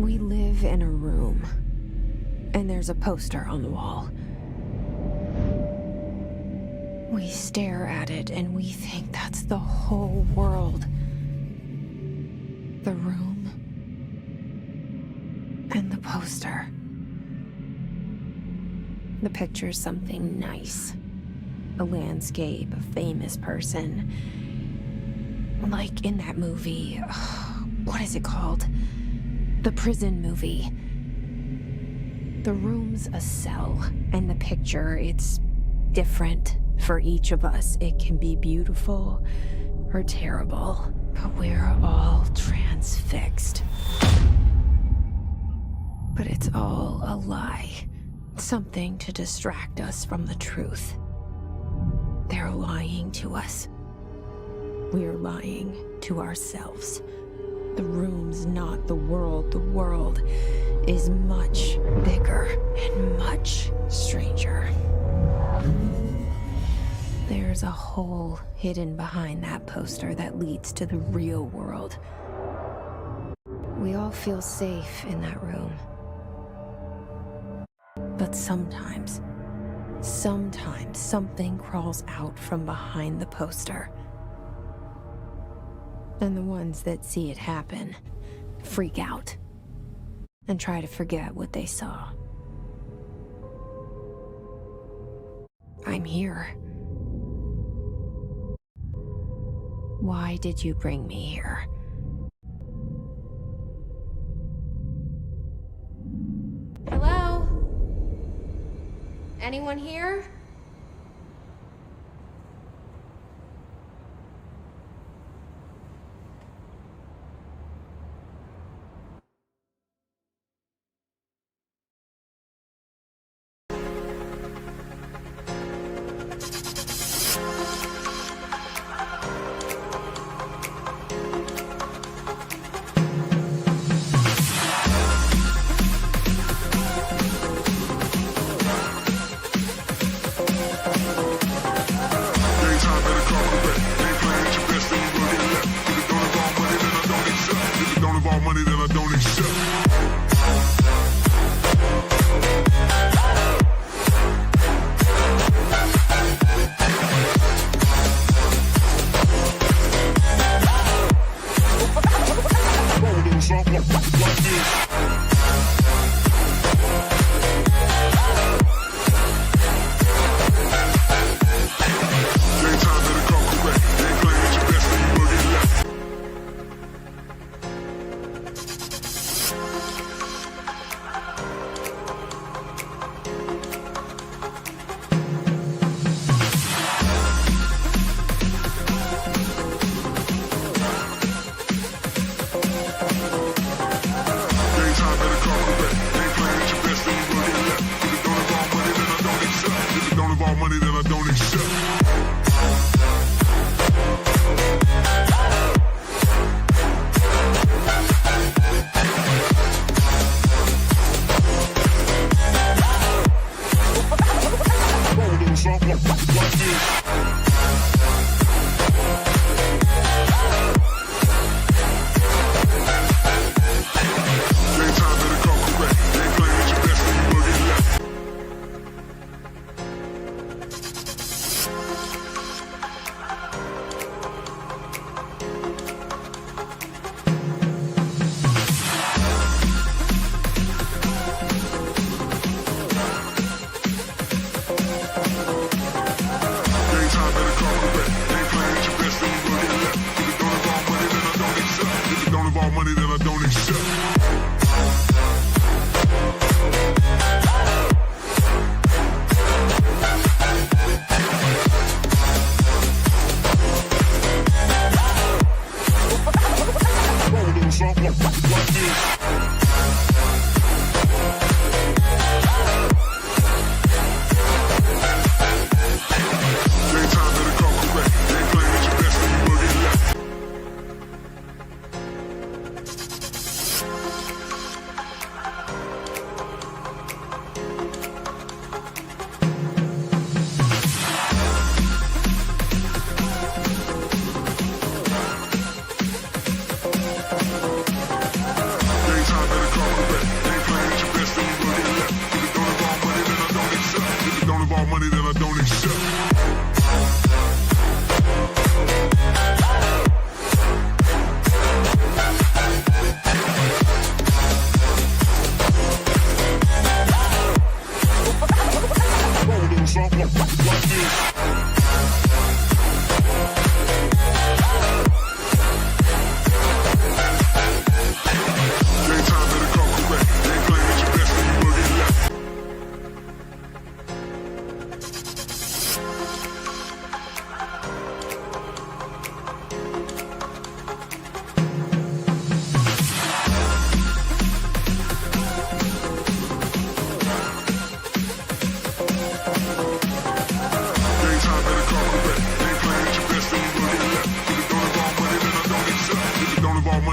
We live in a room, and there's a poster on the wall. We stare at it, and we think that's the whole world. The room, and the poster. The picture's something nice. A landscape, a famous person. Like in that movie, what is it called? The prison movie. The room's a cell, and the picture, it's different for each of us. It can be beautiful or terrible, but we're all transfixed. But it's all a lie. Something to distract us from the truth. They're lying to us. We're lying to ourselves. The room's not the world. The world is much bigger and much stranger. There's a hole hidden behind that poster that leads to the real world. We all feel safe in that room. But sometimes something crawls out from behind the poster. And the ones that see it happen freak out and try to forget what they saw. I'm here. Why did you bring me here? Hello? Anyone here?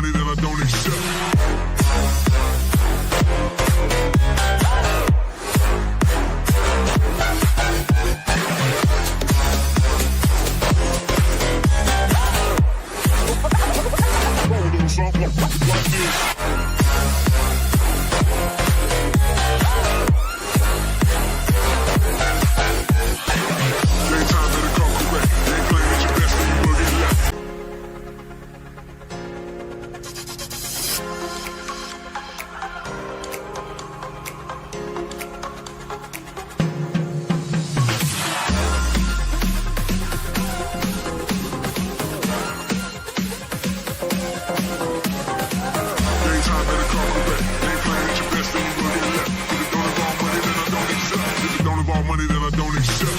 money that I don't accept. Money that I don't accept.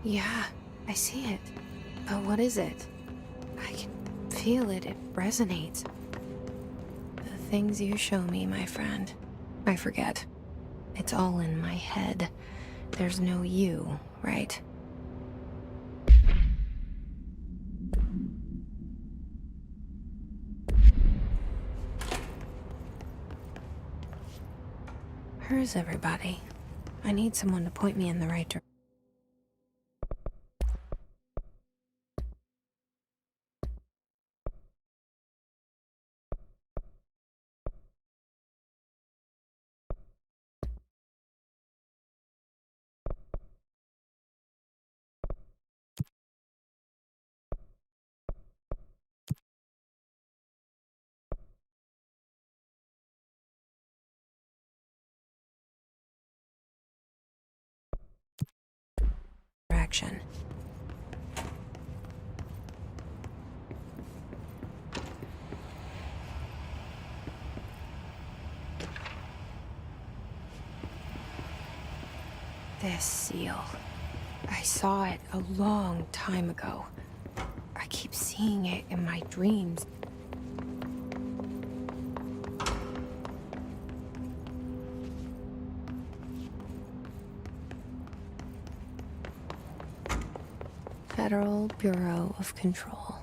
Yeah, I see it. But what is it? I can feel it. It resonates. The things you show me, my friend, I forget. It's all in my head. There's no you, right? Where's everybody? I need someone to point me in the right direction. This seal. I saw it a long time ago. I keep seeing it in my dreams. Federal Bureau of Control.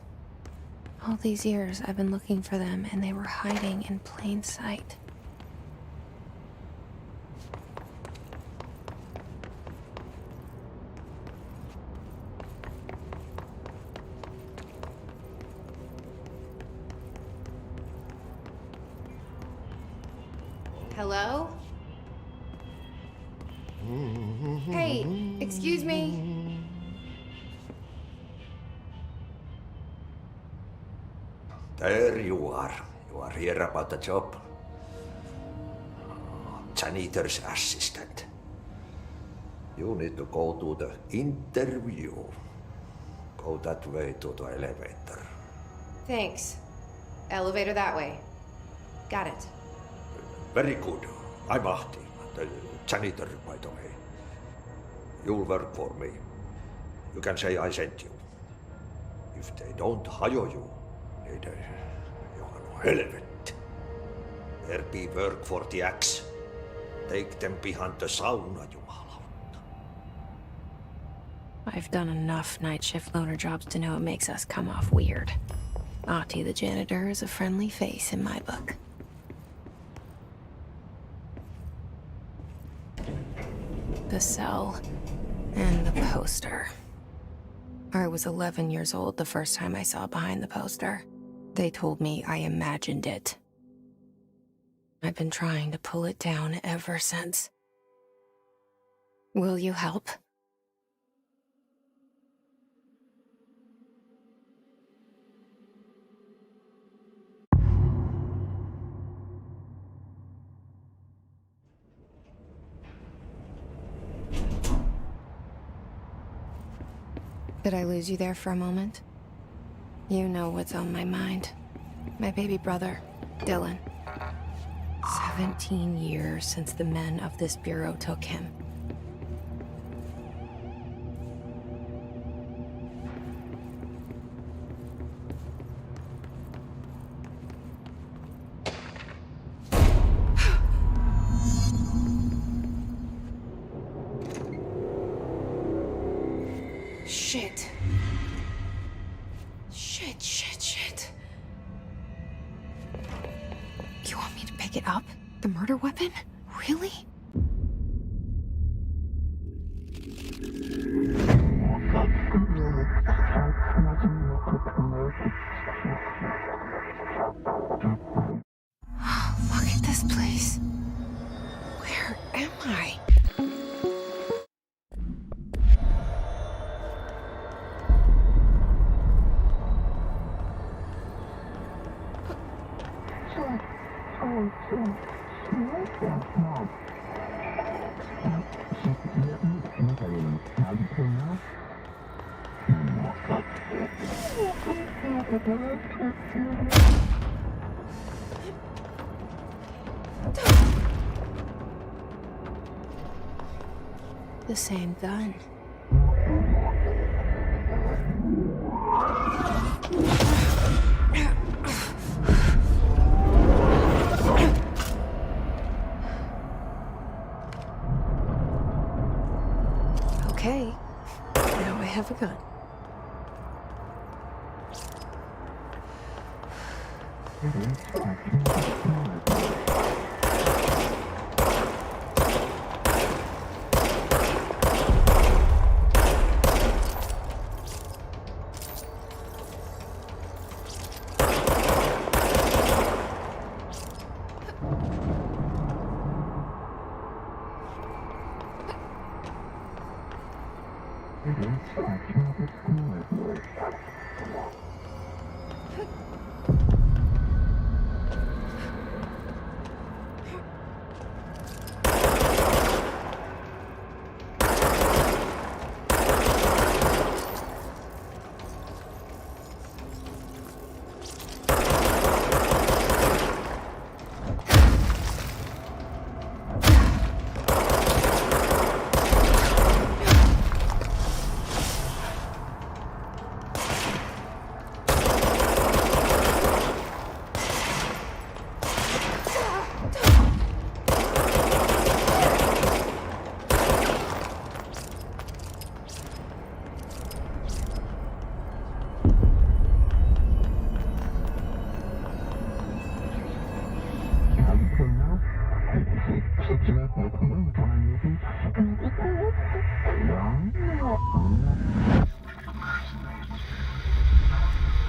All these years I've been looking for them and they were hiding in plain sight. Hello? Hey, excuse me. There you are. You are here about the job. Janitor's assistant. You need to go to the interview. Go that way to the elevator. Thanks. Elevator that way. Got it. Very good. I'm Ahti, the janitor, by the way. You'll work for me. You can say I sent you. If they don't hire you, Johan helvet. There be work for the axe. Take them behind the sauna, jumalauta. I've done enough night shift loner jobs to know it makes us come off weird. Ahti the janitor is a friendly face in my book. The cell and the poster. I was 11 years old the first time I saw behind the poster. They told me I imagined it. I've been trying to pull it down ever since. Will you help? Did I lose you there for a moment? You know what's on my mind. My baby brother, Dylan. 17 years since the men of this bureau took him. Shit. Shit. You want me to pick it up? The murder weapon? Really? Look at this place. Where am I? The same gun. Okay, now I have a gun.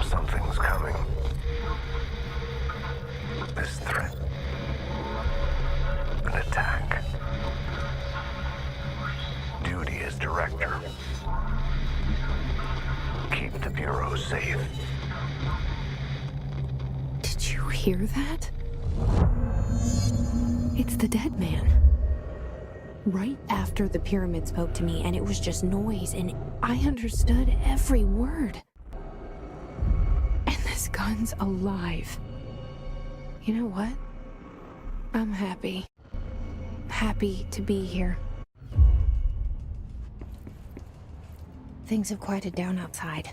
Something's coming. This threat. An attack. Duty as director. Keep the Bureau safe. Did you hear that? It's the dead man. Right after the pyramid spoke to me, and it was just noise, and I understood every word. And this gun's alive. You know what? I'm happy. Happy to be here. Things have quieted down outside.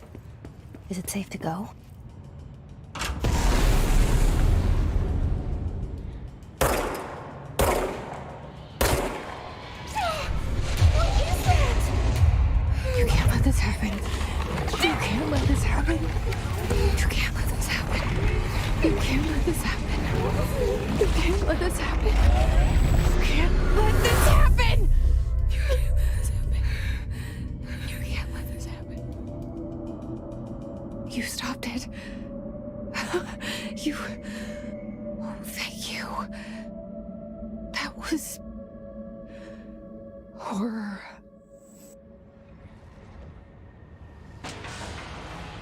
Is it safe to go? You can't let this happen. You can't let this happen. You can't let this happen. You can't let this happen. You can't let this happen. You can't let this happen. You can't let this happen. You can't let this happen. You stopped it. You... Oh, thank you. That was... horror.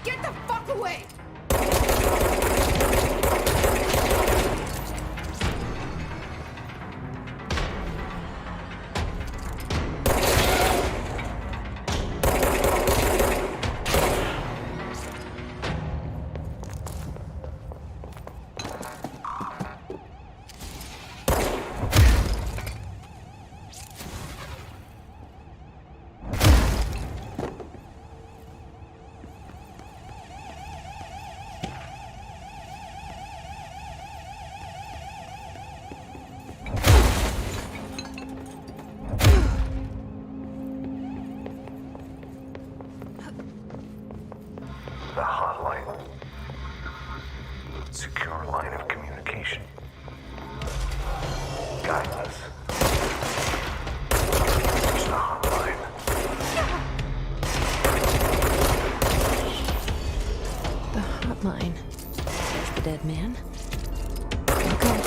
Get the fuck away! Secure line of communication. Guide us. Use the hotline. The hotline. There's the dead man. Okay.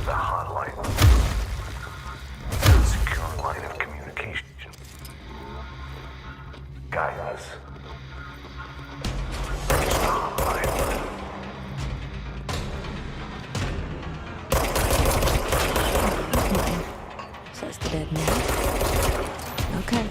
The hotline. Secure line of communication. Guide us. Use the hotline. Hotline. Says the dead man. Okay.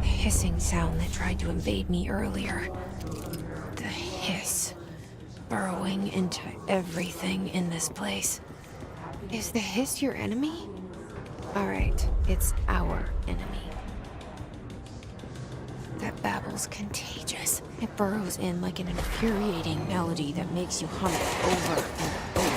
Hissing sound that tried to invade me earlier. The hiss. Burrowing into everything in this place. Is the hiss your enemy? Alright, it's our enemy. That babble's contagious. It burrows in like an infuriating melody that makes you hum it over and over.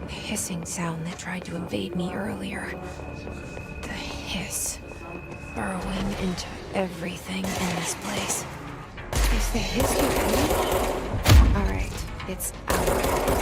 The hissing sound that tried to invade me earlier. The hiss. Burrowing into everything in this place. Is the hiss you hear? Alright, it's out.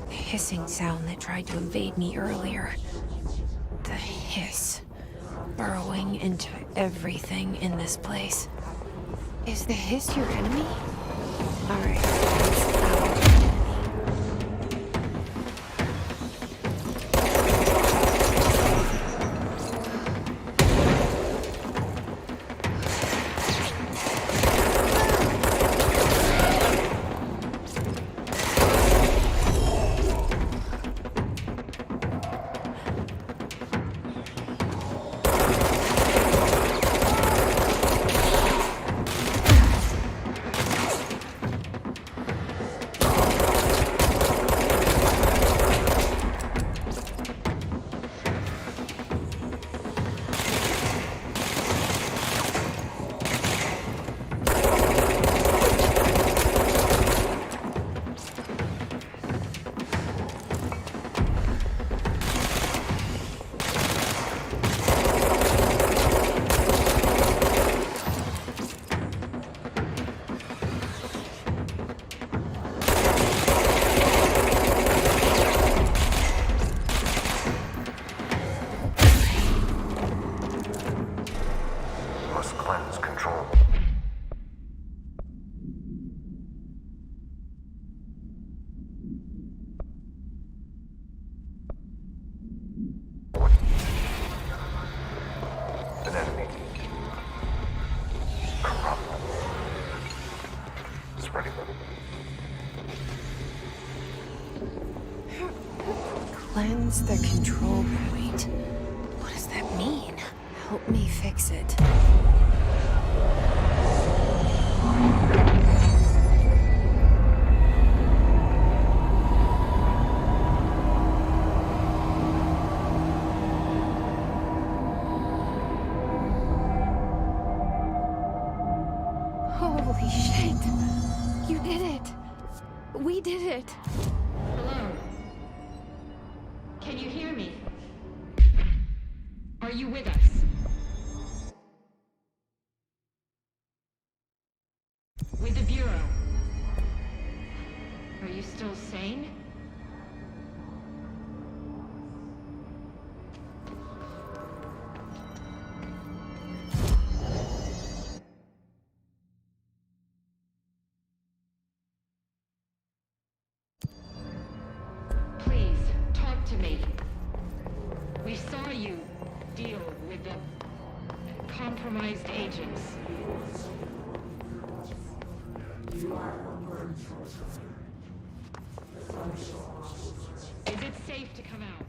The hissing sound that tried to invade me earlier. The hiss. Burrowing into everything in this place. Is the hiss your enemy? Alright, it's out. Cleanse control. An enemy. Corrupt. Spreading them. Cleanse the control point. What does that mean? Help me fix it. Holy shit! You did it! We did it! Hello? Can you hear me? Are you with us? With the Bureau? Are you still sane? Please, talk to me. We saw you deal with the compromised agents. Is it safe to come out?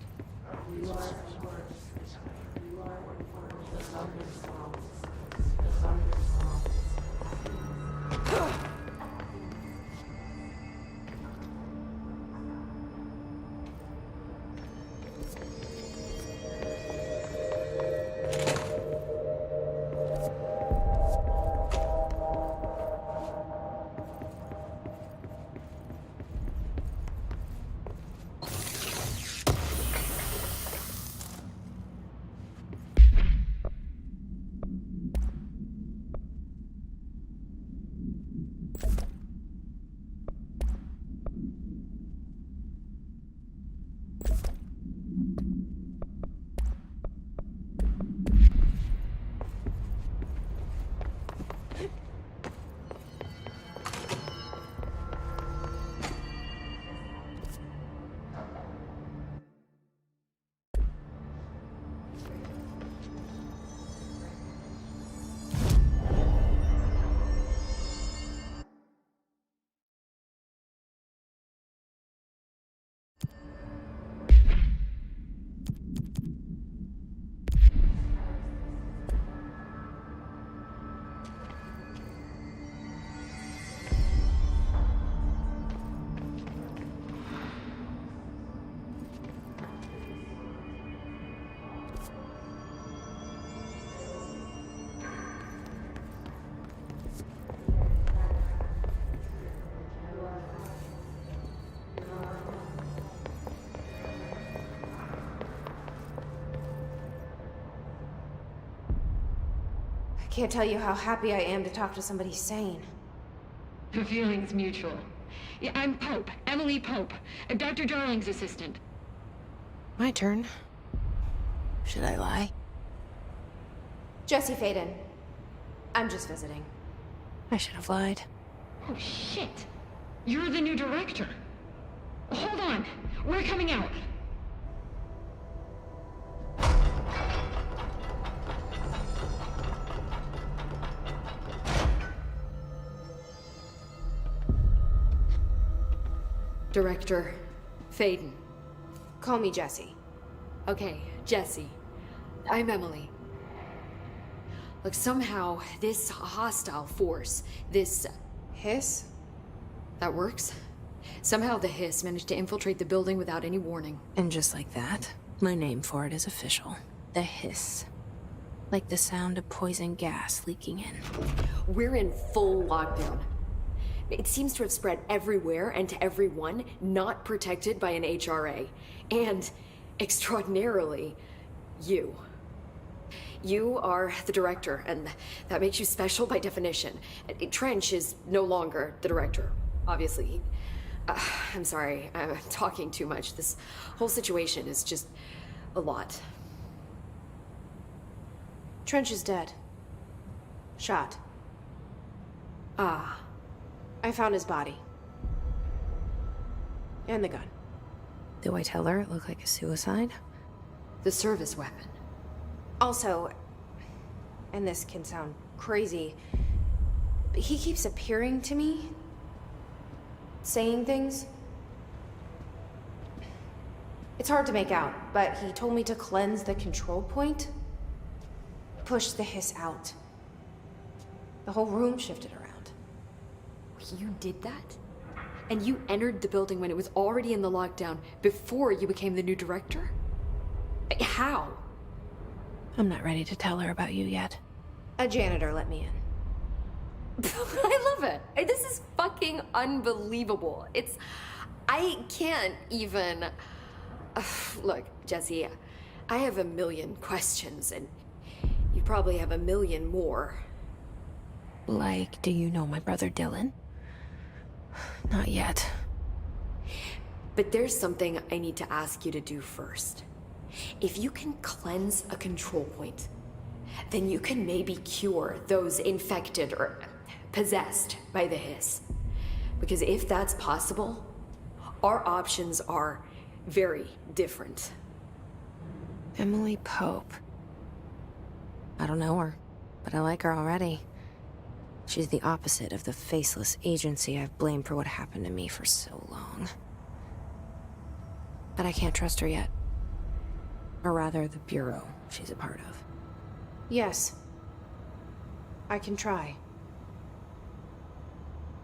I can't tell you how happy I am to talk to somebody sane. The feeling's mutual. Yeah, I'm Pope, Emily Pope, Dr. Darling's assistant. My turn. Should I lie? Jesse Faden. I'm just visiting. I should have lied. Oh, shit. You're the new director. Hold on. We're coming out. Director Faden. Call me Jesse. Okay, Jesse. I'm Emily. Look, somehow this hostile force, this... Hiss? that works? Somehow the hiss managed to infiltrate the building without any warning. And just like that, my name for it is official. The hiss. Like the sound of poison gas leaking in. We're in full lockdown. It seems to have spread everywhere and to everyone not protected by an HRA. And, extraordinarily, you. You are the director, and that makes you special by definition. Trench is no longer the director, obviously. I'm sorry, I'm talking too much. This whole situation is just a lot. Trench is dead. Shot. Ah. I found his body. And the gun. Do I tell her it looked like a suicide? The service weapon. Also, and this can sound crazy, but he keeps appearing to me, saying things. It's hard to make out, but he told me to cleanse the control point. pushed the hiss out. The whole room shifted around. You did that? And you entered the building when it was already in the lockdown before you became the new director? How? I'm not ready to tell her about you yet. A janitor let me in. I love it. This is fucking unbelievable. I can't even... Look, Jesse, I have a million questions, and you probably have a million more. Like, do you know my brother Dylan? Not yet. But there's something I need to ask you to do first. If you can cleanse a control point, then you can maybe cure those infected or possessed by the hiss. Because if that's possible, our options are very different. Emily Pope. I don't know her, but I like her already. She's the opposite of the faceless agency I've blamed for what happened to me for so long. But I can't trust her yet. Or rather, the Bureau she's a part of. Yes. I can try.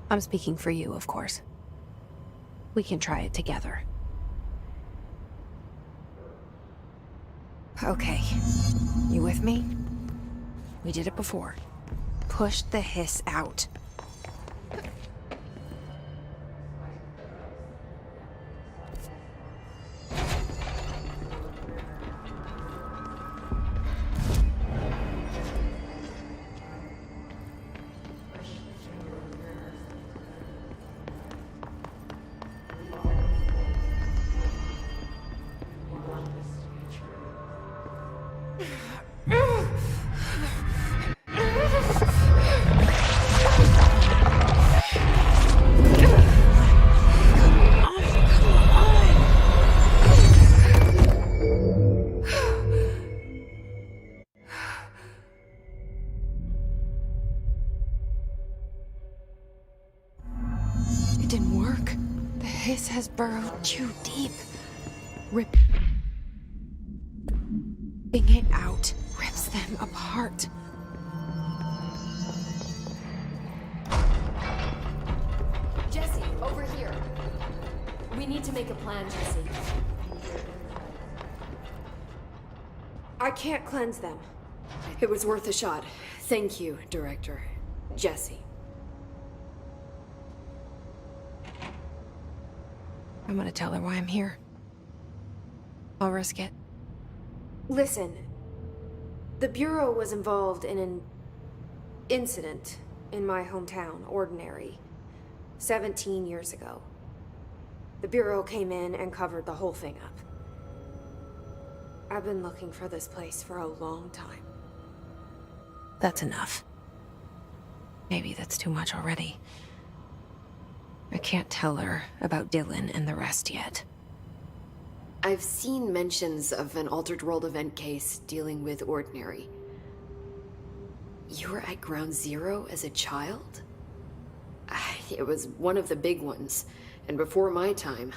I'm speaking for you, of course. We can try it together. Okay. You with me? We did it before. Push the hiss out. It didn't work. The hiss has burrowed too deep. Ripping it out rips them apart. Jesse, over here. We need to make a plan, Jesse. I can't cleanse them. It was worth a shot. Thank you, Director. Jesse. I'm gonna tell her why I'm here. I'll risk it. Listen, the Bureau was involved in an incident in my hometown, Ordinary, 17 years ago. The Bureau came in and covered the whole thing up. I've been looking for this place for a long time. That's enough. Maybe that's too much already. I can't tell her about Dylan and the rest yet. I've seen mentions of an Altered World event case dealing with Ordinary. You were at Ground Zero as a child? It was one of the big ones, and before my time.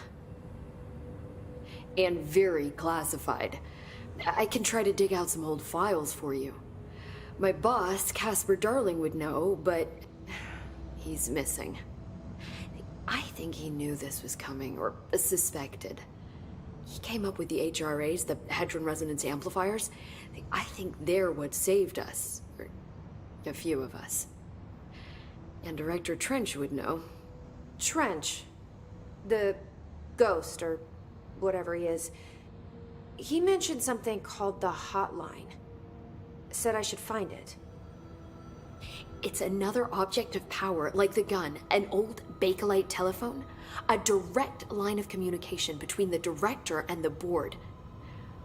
And very classified. I can try to dig out some old files for you. My boss, Casper Darling, would know, but he's missing. I think he knew this was coming, or suspected. He came up with the HRAs, the Hadron Resonance Amplifiers. I think they're what saved us. Or a few of us. And Director Trench would know. Trench, the ghost, or whatever he is, he mentioned something called the Hotline. Said I should find it. It's another object of power, like the gun, an old Bakelite telephone. A direct line of communication between the director and the board.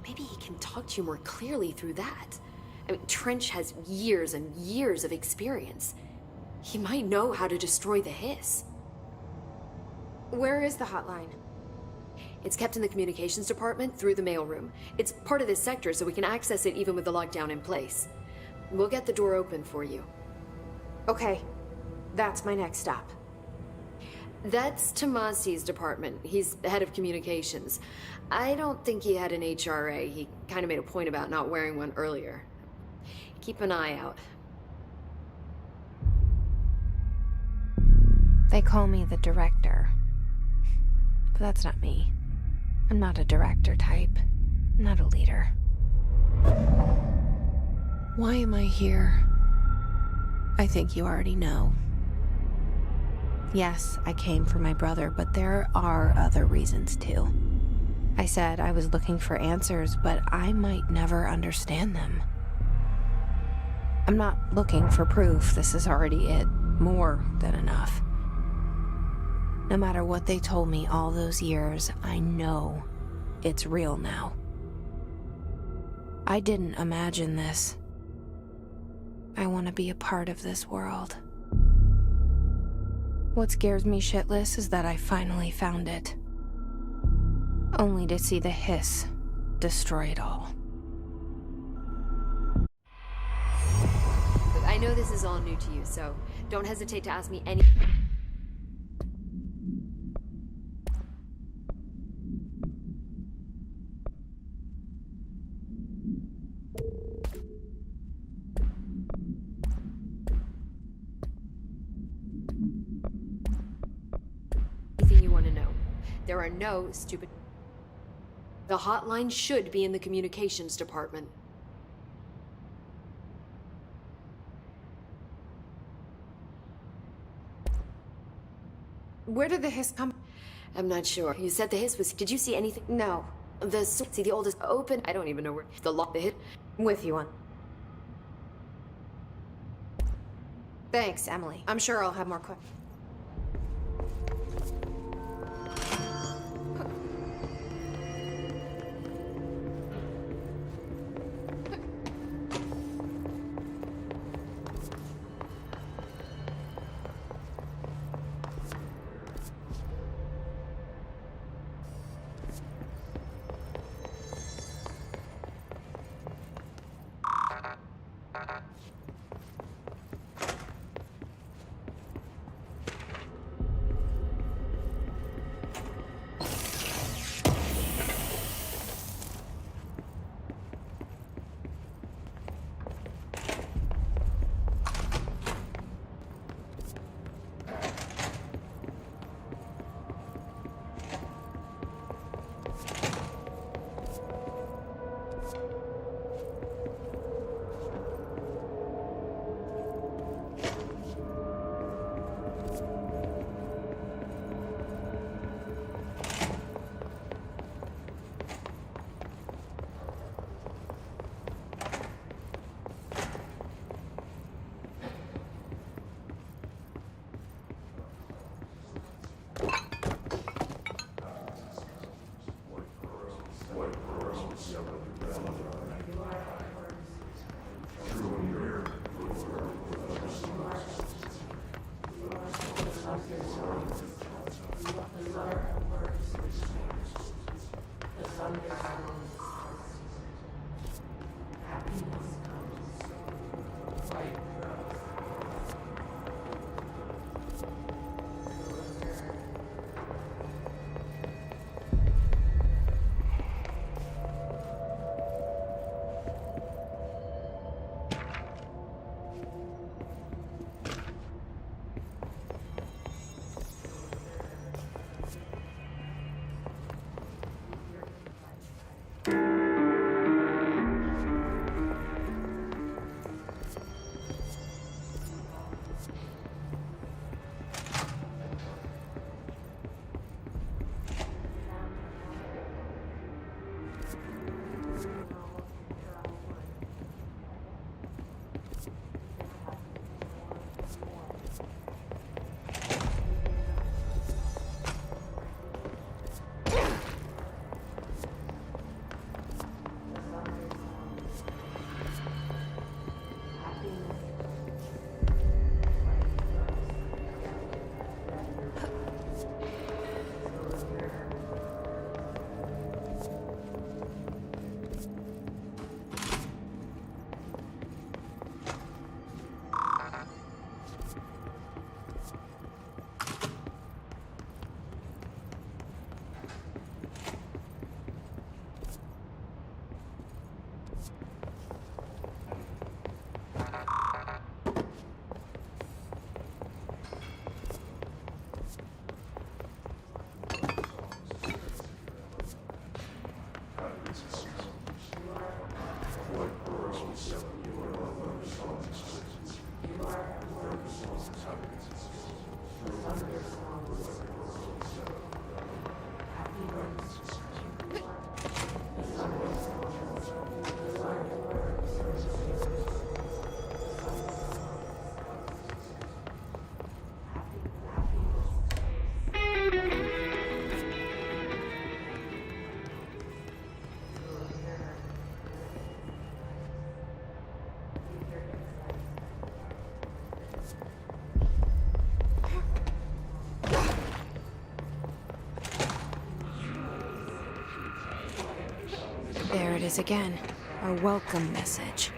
Maybe he can talk to you more clearly through that. I mean, Trench has years and years of experience. He might know how to destroy the hiss. Where is the hotline? It's kept in the communications department through the mailroom. It's part of this sector, so we can access it even with the lockdown in place. We'll get the door open for you. Okay, that's my next stop. That's Tomasi's department. He's the head of communications. I don't think he had an HRA. He kind of made a point about not wearing one earlier. Keep an eye out. They call me the director. But that's not me. I'm not a director type. I'm not a leader. Why am I here? I think you already know. Yes, I came for my brother, but there are other reasons too. I said I was looking for answers, but I might never understand them. I'm not looking for proof. This is already it. More than enough. No matter what they told me all those years, I know it's real now. I didn't imagine this. I want to be a part of this world. What scares me shitless is that I finally found it. Only to see the hiss destroy it all. Look, I know this is all new to you, so don't hesitate to ask me any... anything you want to know. There are no stupid... The hotline should be in the communications department. Where did the hiss come? I'm not sure. You said the hiss was... Did you see anything? No. See, the oldest open... I don't even know where... The lock, the hit... I'm with you on. Thanks, Emily. I'm sure I'll have more questions. it is again. A welcome message.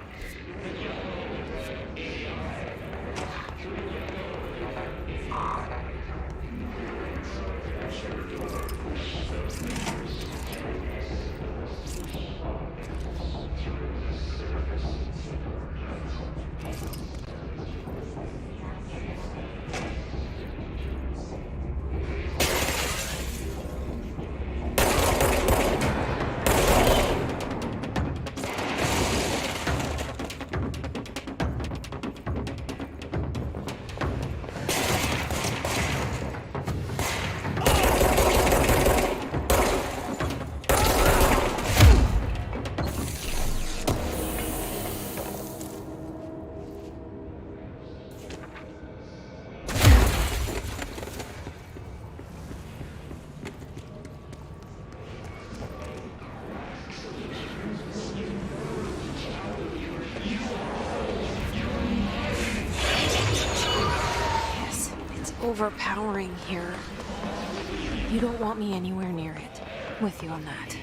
Overpowering here. You don't want me anywhere near it. With you on that.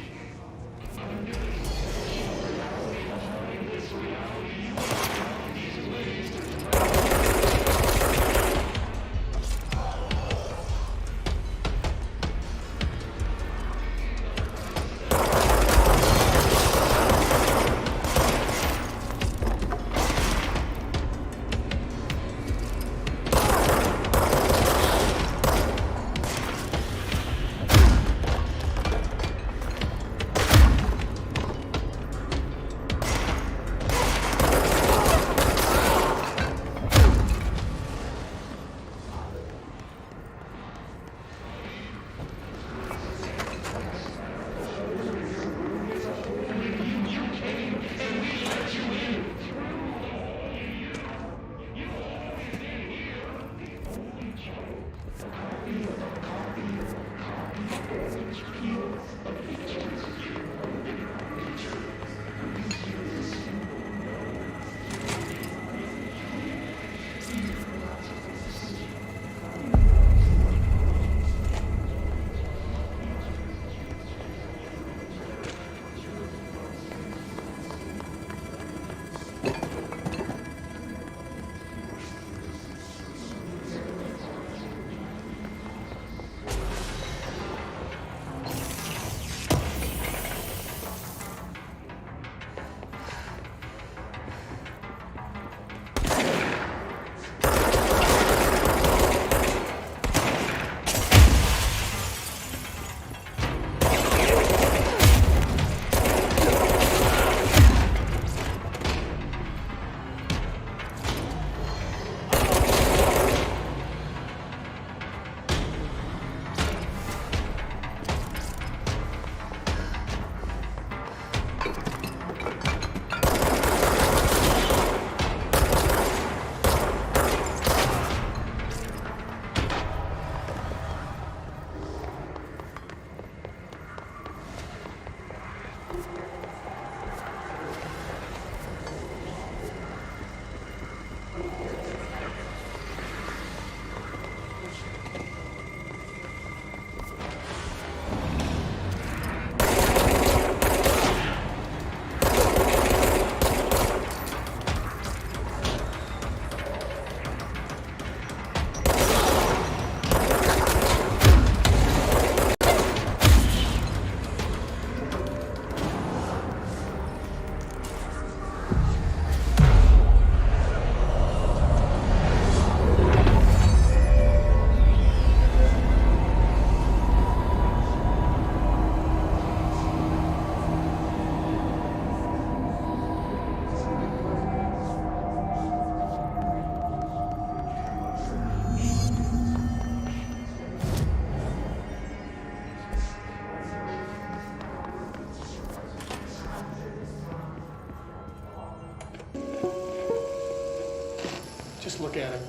Just look at it.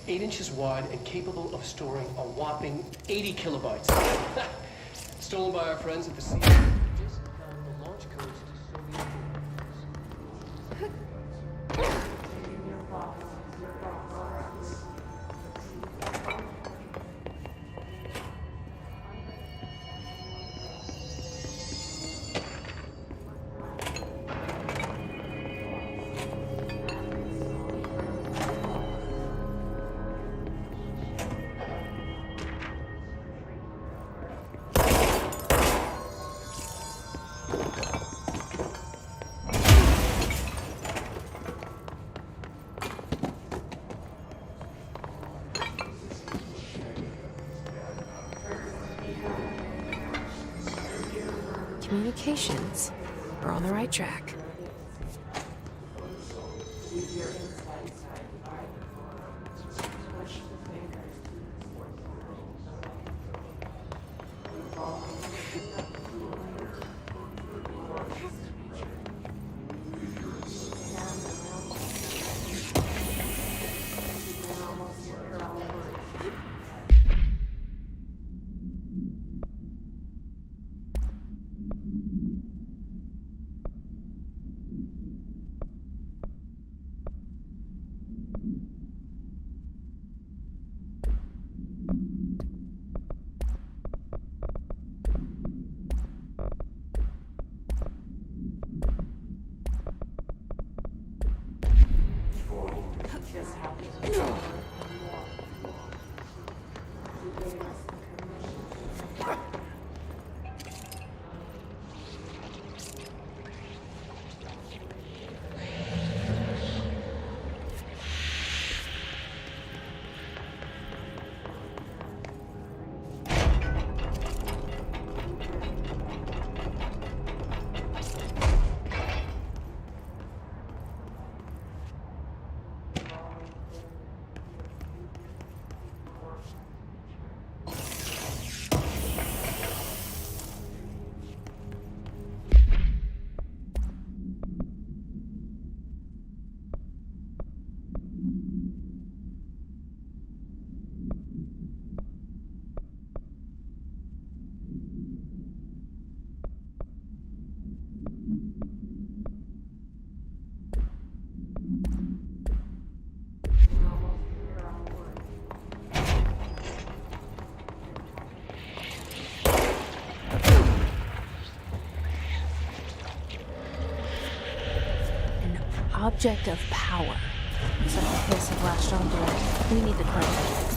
8 inches wide and capable of storing a whopping 80 kilobytes. Stolen by our friends at the CIA. This found the launch codes to Soviet communications. We're on the right track. Object of power. Such a hiss have latched onto it. We need the credit.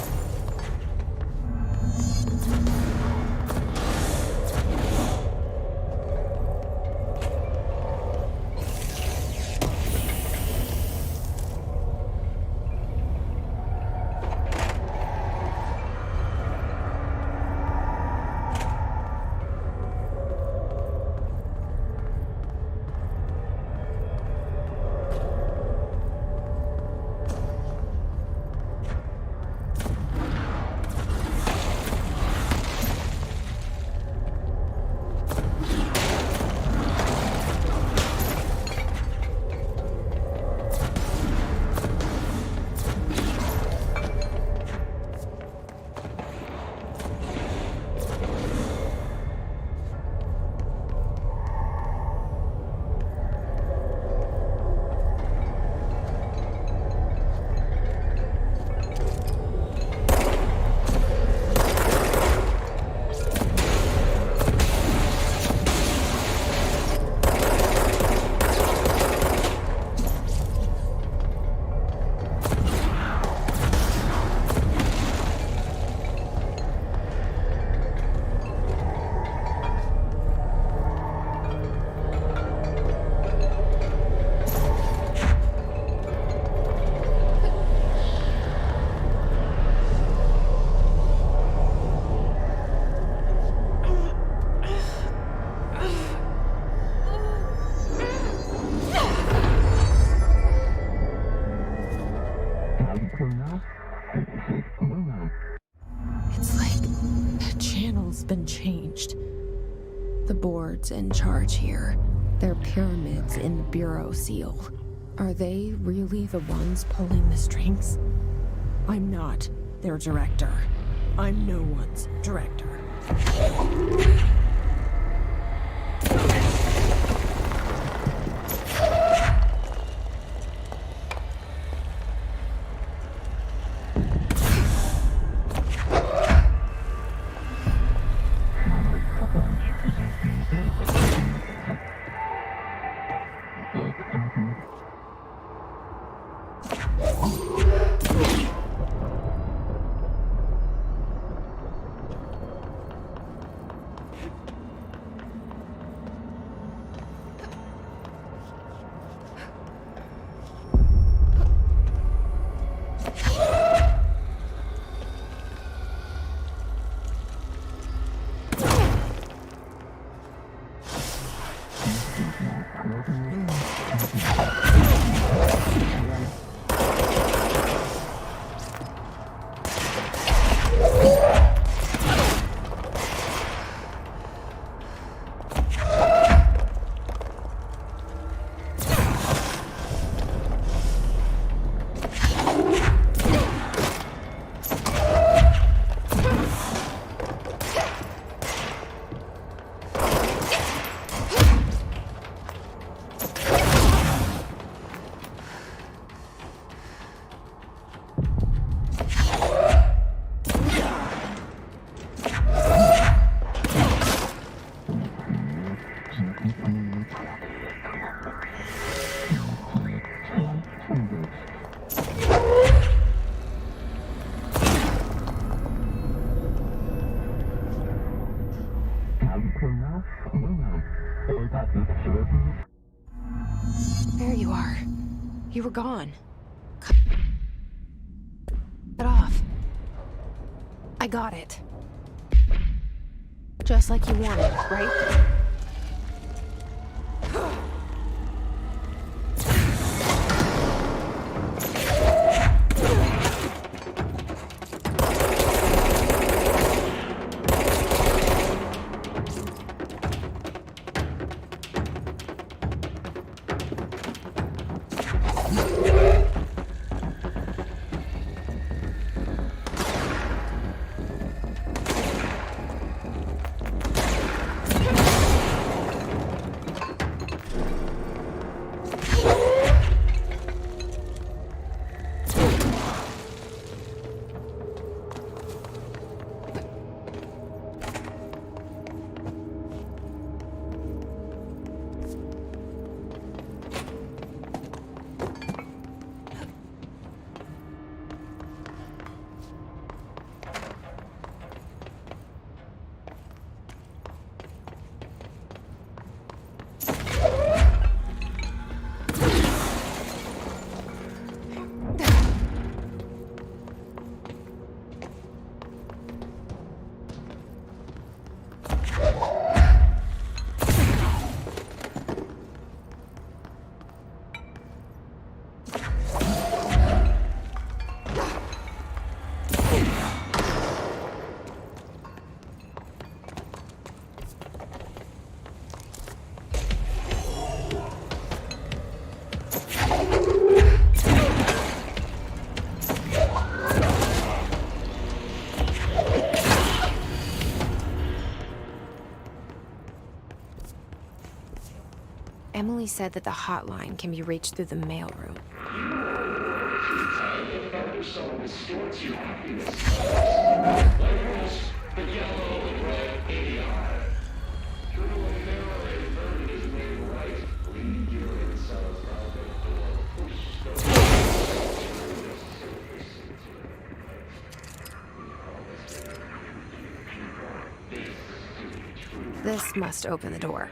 It's like the channel's been changed. The board's in charge here. They're pyramids in the Bureau seal. Are they really the ones pulling the strings? I'm not their director. I'm no one's director. There you are. You were gone. Cut off. I got it. Just like you wanted, right? Emily said that the hotline can be reached through the mailroom. This must open the door.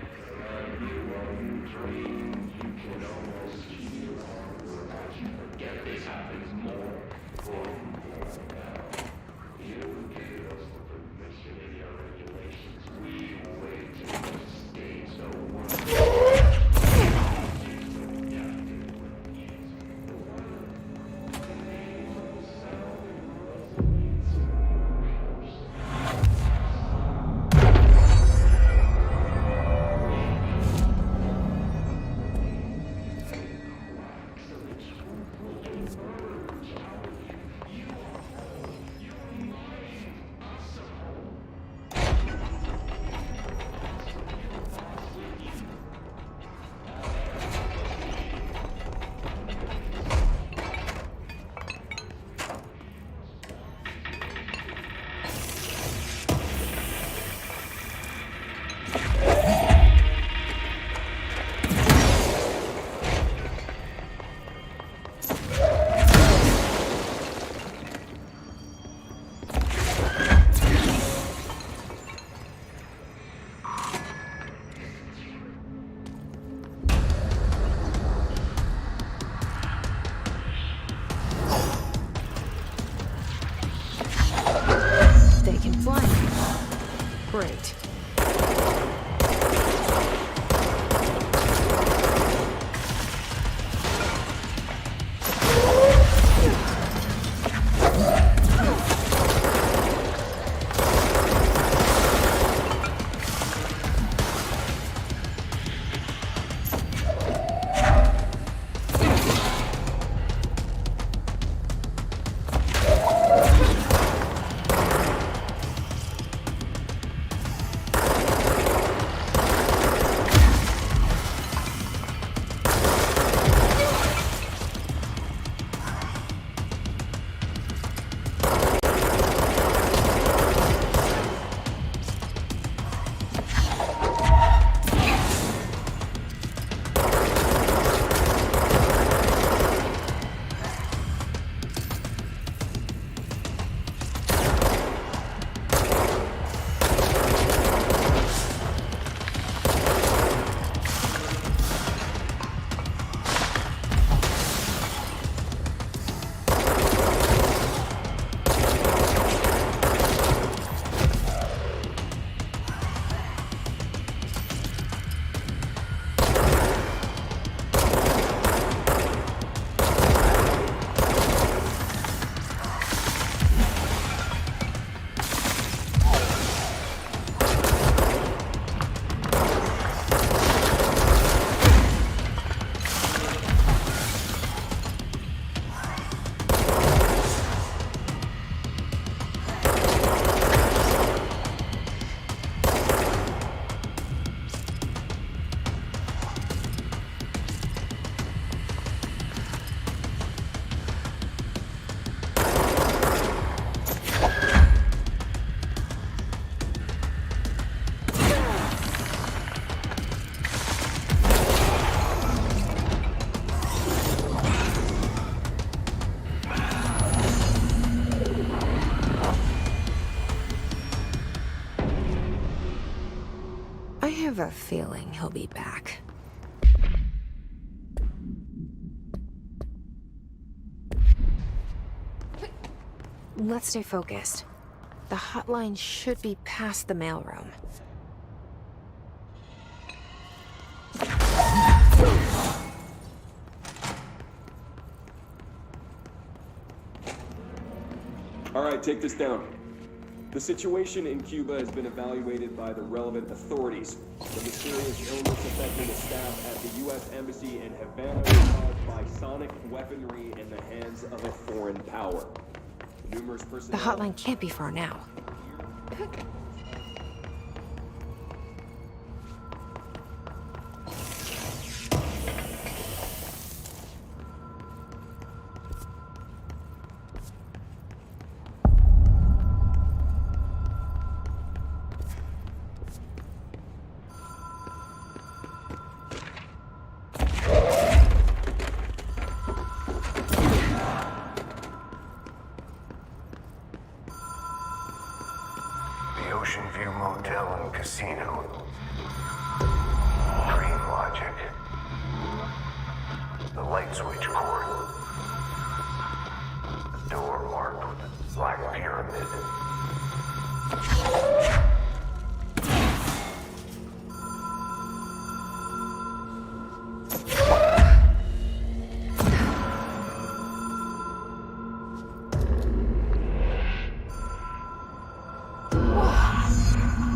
have a feeling he'll be back. Let's stay focused. The hotline should be past the mailroom. All right, take this down. The situation in Cuba has been evaluated by the relevant authorities. The mysterious illness affecting the staff at the U.S. Embassy in Havana was caused by sonic weaponry in the hands of a foreign power. Numerous The personnel... hotline can't be far now. The Ocean View Motel and Casino. Dream Logic. The light switch cord. The door marked with a black pyramid.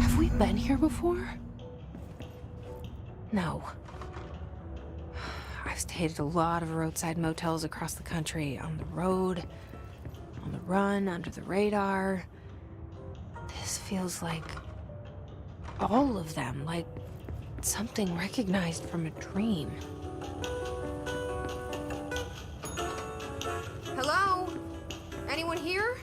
Have we been here before? No. I've stayed at a lot of roadside motels across the country, on the road, on the run, under the radar. This feels like all of them, like something recognized from a dream. Hello? Anyone here?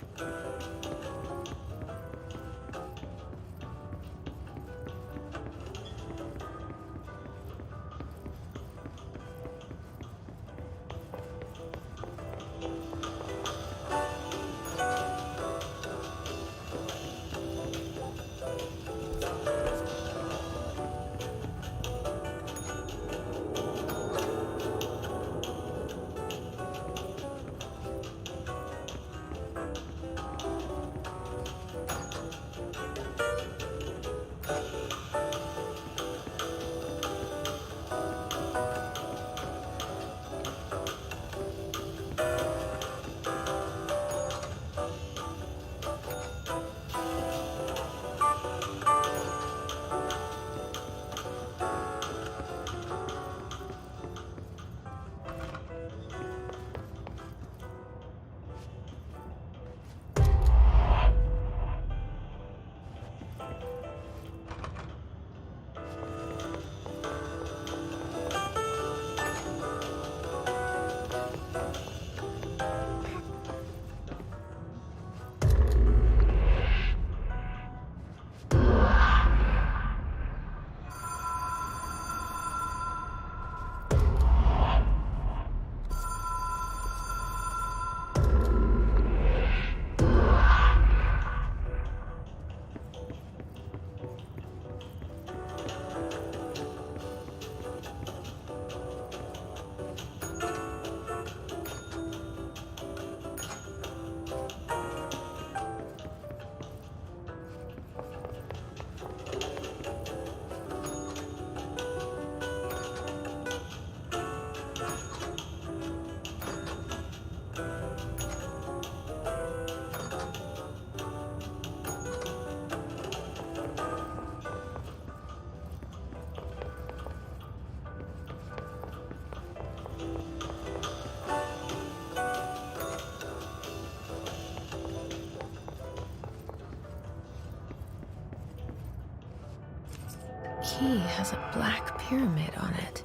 Key has a black pyramid on it.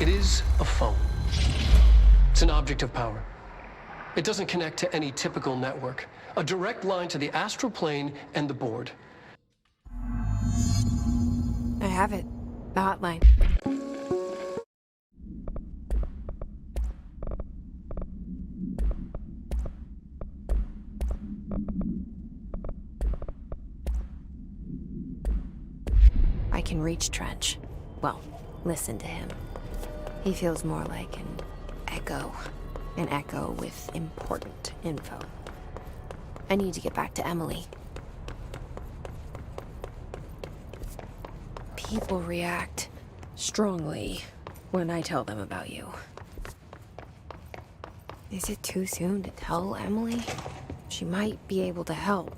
It is a phone. It's an object of power. It doesn't connect to any typical network. A direct line to the astral plane and the board. I have it. The hotline. I can reach Trench. Well, listen to him. He feels more like an echo. An echo with important info. I need to get back to Emily. People react strongly when I tell them about you. Is it too soon to tell Emily? She might be able to help.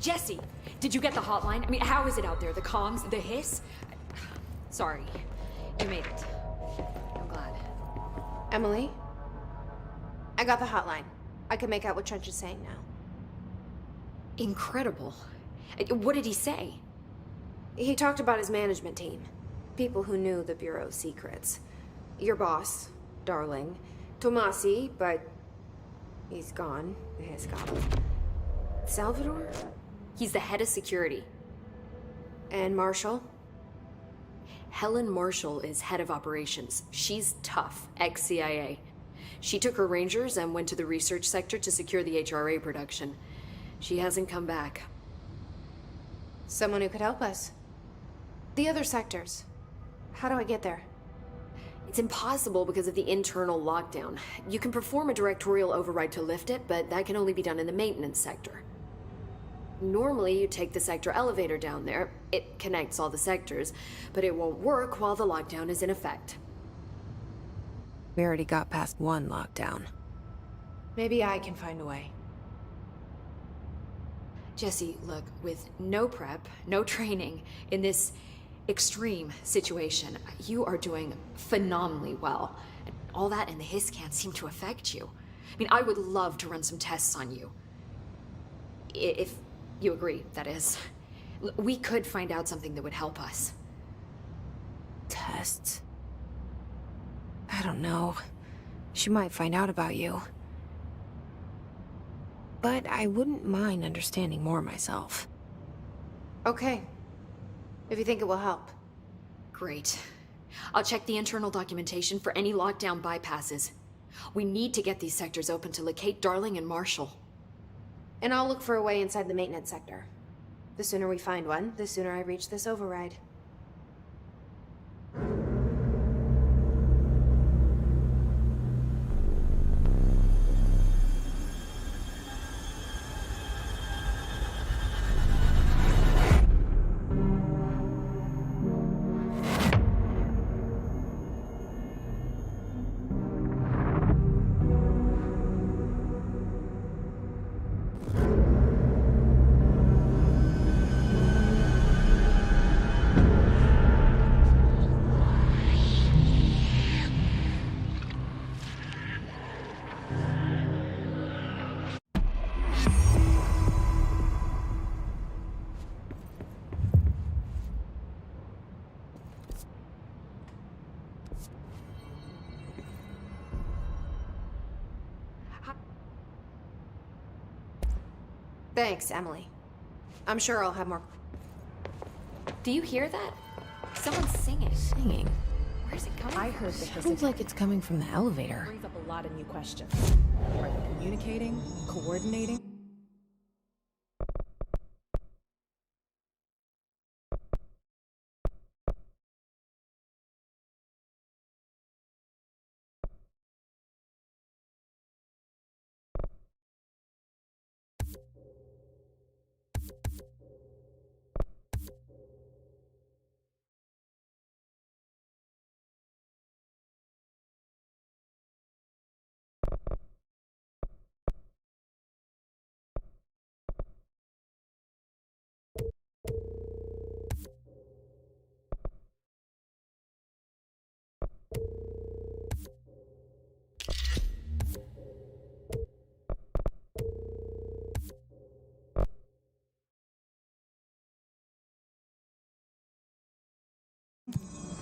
Jesse, did you get the hotline? I mean, how is it out there? The comms, the hiss? Sorry, you made it. I'm glad. Emily? I got the hotline. I can make out what Trench is saying now. Incredible. What did he say? He talked about his management team. People who knew the Bureau's secrets. Your boss, Darling. Tomasi, but he's gone. He's gone. Salvador? He's the head of security. And Marshall? Helen Marshall is head of operations. She's tough, ex-CIA. She took her Rangers and went to the research sector to secure the HRA production. She hasn't come back. Someone who could help us. The other sectors. How do I get there? It's impossible because of the internal lockdown. You can perform a directorial override to lift it, but that can only be done in the maintenance sector. Normally, you take the sector elevator down there. It connects all the sectors, but it won't work while the lockdown is in effect. We already got past one lockdown. Maybe I can find a way. Jesse, look, with no prep, no training, in this extreme situation, you are doing phenomenally well. And all that and the hiss can't seem to affect you. I mean, I would love to run some tests on you. If you agree, that is. We could find out something that would help us. Tests? I don't know. She might find out about you. But I wouldn't mind understanding more myself. Okay. If you think it will help. Great. I'll check the internal documentation for any lockdown bypasses. We need to get these sectors open to locate Darling and Marshall. And I'll look for a way inside the maintenance sector. The sooner we find one, the sooner I reach this override. Thanks, Emily. I'm sure I'll have more... Do you hear that? Someone's singing. Singing? Where's it coming I from? heard that this Sounds like it's coming from the elevator. brings up a lot of new questions. Are they communicating? Coordinating?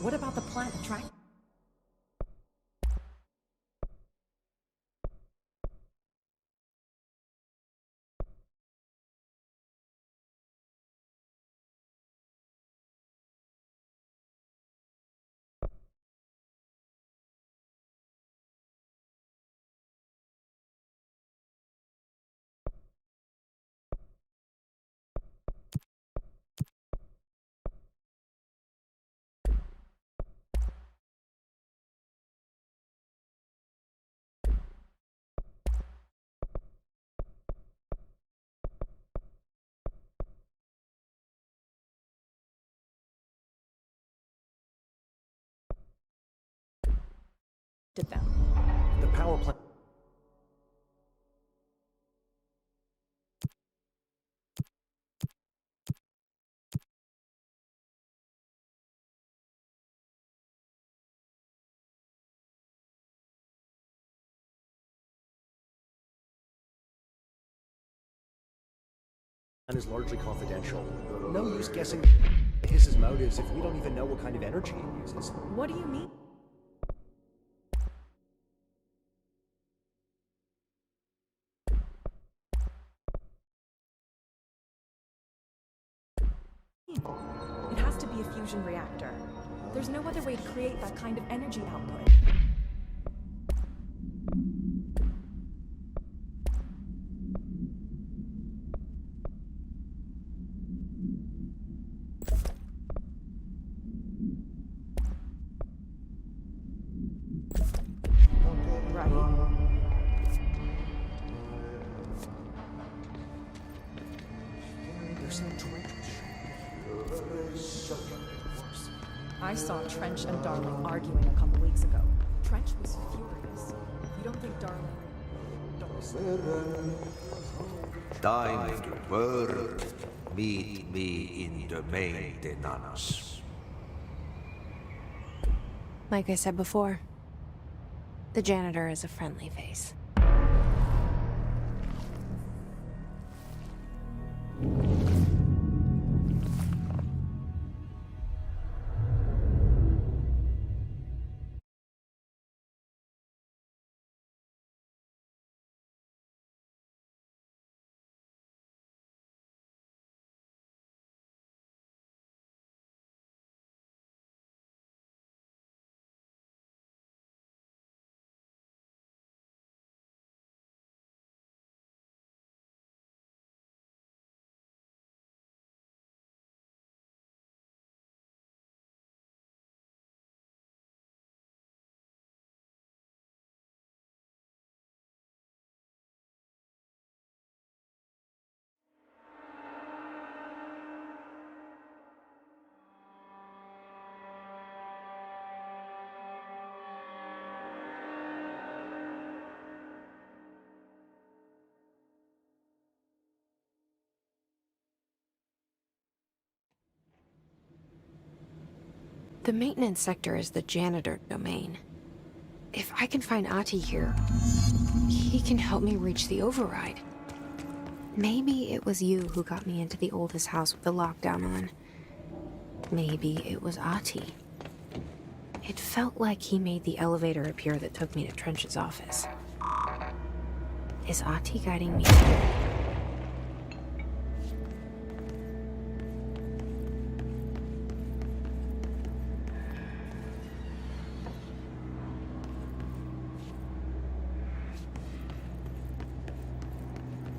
What about the plant attract? Them. The power plant. Is largely confidential. No use guessing his motives if we don't even know what kind of energy he uses. What do you mean? It has to be a fusion reactor. There's no other way to create that kind of energy output. I saw Trench and Darling arguing a couple weeks ago. Trench was furious. You don't think Darling... Time to work. Meet me in the maintenance. Like I said before, the janitor is a friendly face. The maintenance sector is the janitor domain. If I can find Ahti here, he can help me reach the override. Maybe it was you who got me into the oldest house with the lockdown on. Maybe it was Ahti. It felt like he made the elevator appear that took me to Trench's office. Is Ahti guiding me here?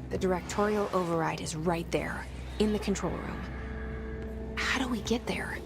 The directorial override is right there, in the control room. How do we get there?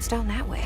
What's down that way?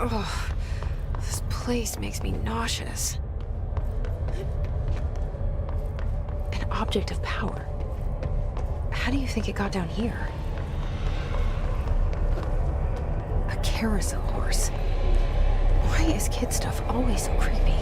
Ugh, this place makes me nauseous. An object of power. How do you think it got down here? A carousel horse. Why is kid stuff always so creepy?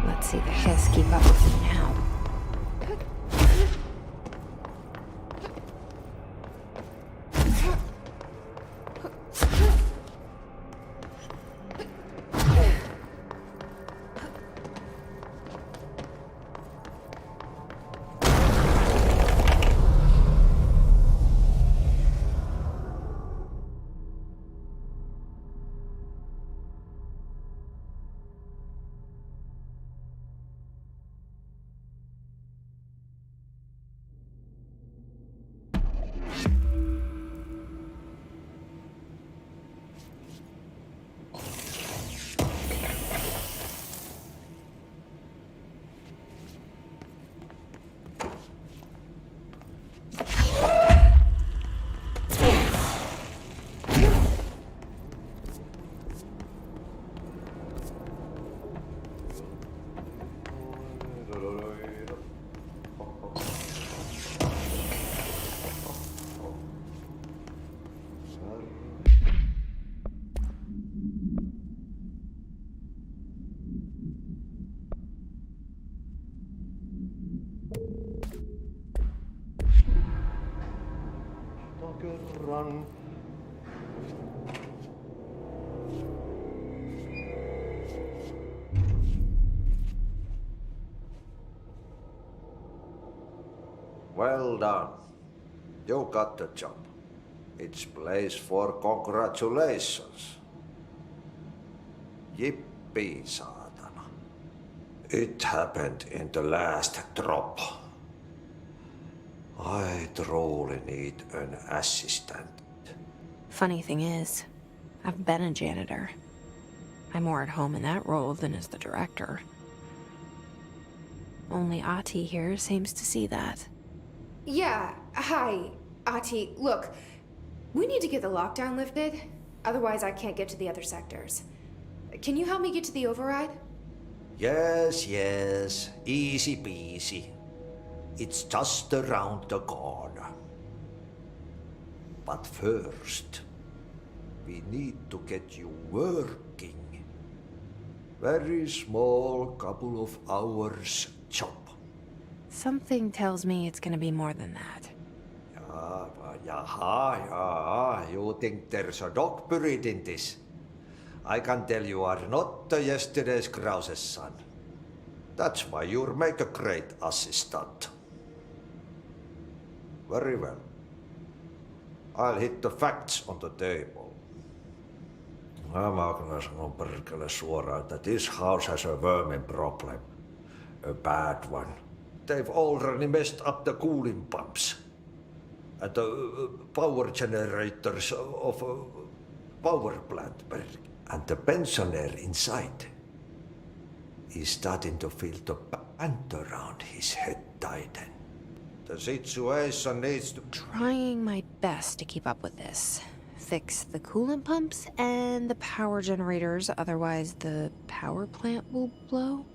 Let's see the hiss keep up with me now. Run. Well done. You got the job. It's place for congratulations. Yippee, saatana. It happened in the last drop. I truly need an assistant. Funny thing is, I've been a janitor. I'm more at home in that role than as the director. Only Ahti here seems to see that. Yeah, hi, Ahti. Look, we need to get the lockdown lifted. Otherwise, I can't get to the other sectors. Can you help me get to the override? Yes, easy peasy. It's just around the corner. But first, we need to get you working. Very small, couple of hours job. Something tells me it's gonna be more than that. Jaha, you think there's a dog buried in this? I can tell you are not yesterday's Krause's son. That's why you'll make a great assistant. Very well. I'll hit the facts on the table. Mä kyllä sanon perkele suoraan, että this house has a vermin problem. A bad one. They've already messed up the cooling pumps. And the power generators of a power plant. And the pensioner inside is starting to feel the band around his head tighten. The situation needs to... Trying my best to keep up with this. Fix the coolant pumps and the power generators, otherwise the power plant will blow.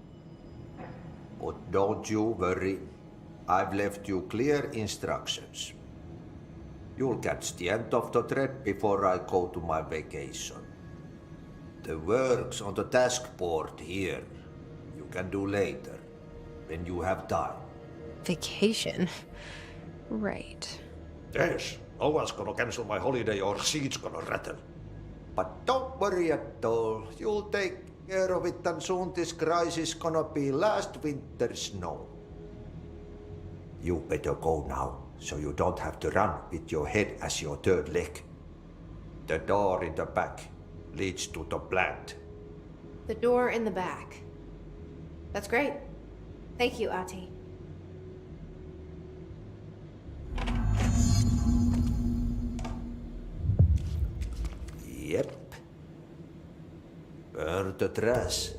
But don't you worry. I've left you clear instructions. You'll catch the end of the thread before I go to my vacation. The work's on the task board here. You can do later, when you have time. Vacation? Right. Yes, no one's gonna cancel my holiday or seat's gonna rattle. But don't worry at all. You'll take care of it and soon this crisis gonna be last winter's snow. You better go now, so you don't have to run with your head as your third leg. The door in the back leads to the plant. The door in the back. That's great. Thank you, Ahti. Yep. Burn the trash.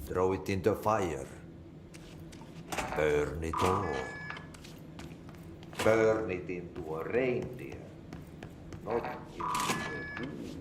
Throw it in the fire. Burn it all. Burn it into a reindeer, not into a goose.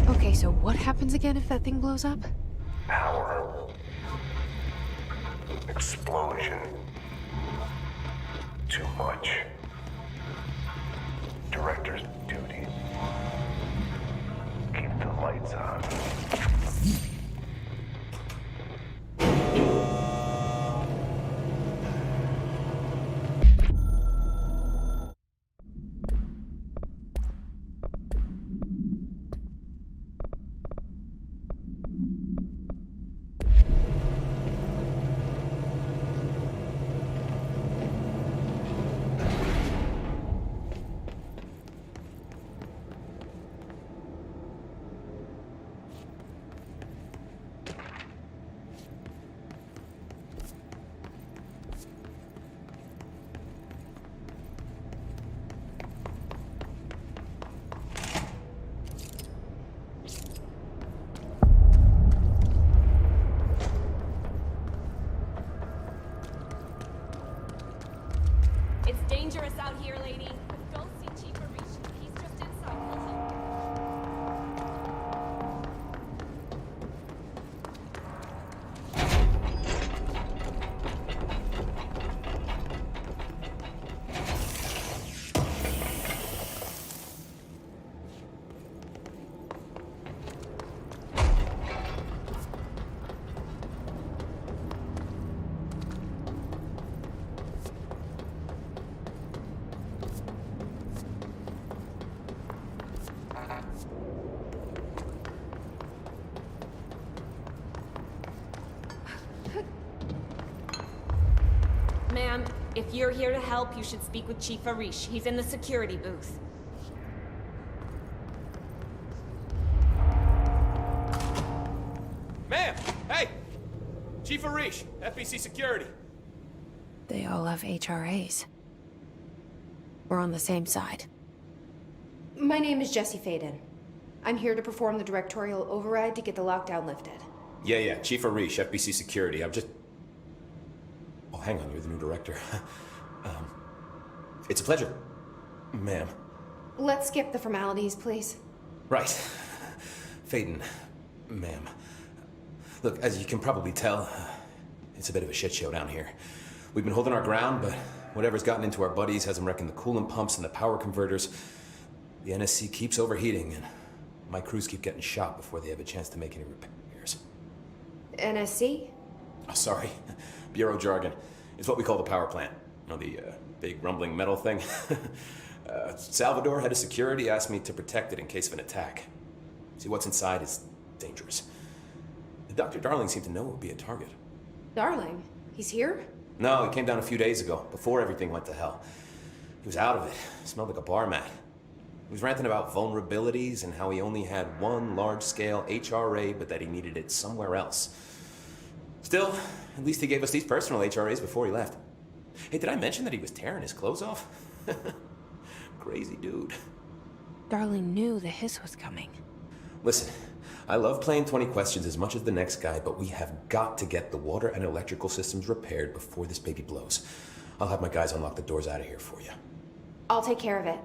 Okay, so what happens again if that thing blows up? Power. Explosion. Too much. Director's duty. Keep the lights on. It's dangerous out here, lady. Go see Chief Arish. He's just inside. He'll help you. Ma'am, if you're here to help, you should speak with Chief Arish. He's in the security booth. Ma'am! Hey! Chief Arish, FBC Security. They all have HRAs. We're on the same side. My name is Jesse Faden. I'm here to perform the directorial override to get the lockdown lifted. Yeah, Chief Arish, FBC Security. I'm just... Oh, hang on, you're the new director. It's a pleasure, ma'am. Let's skip the formalities, please. Right. Faden, ma'am. Look, as you can probably tell, it's a bit of a shit show down here. We've been holding our ground, but whatever's gotten into our buddies has them wrecking the coolant pumps and the power converters. The NSC keeps overheating, and my crews keep getting shot before they have a chance to make any repairs. NSC? Oh, sorry. Bureau jargon. It's what we call the power plant. You know, the big rumbling metal thing. Salvador, head of security, asked me to protect it in case of an attack. See, what's inside is dangerous. Dr. Darling seemed to know it would be a target. Darling? He's here? No, he came down a few days ago, before everything went to hell. He was out of it. Smelled like a bar mat. He was ranting about vulnerabilities and how he only had one large-scale HRA, but that he needed it somewhere else. Still, at least he gave us these personal HRAs before he left. Hey, did I mention that he was tearing his clothes off? Crazy dude. Darling knew the hiss was coming. Listen, I love playing 20 questions as much as the next guy, but we have got to get the water and electrical systems repaired before this baby blows. I'll have my guys unlock the doors out of here for you. I'll take care of it.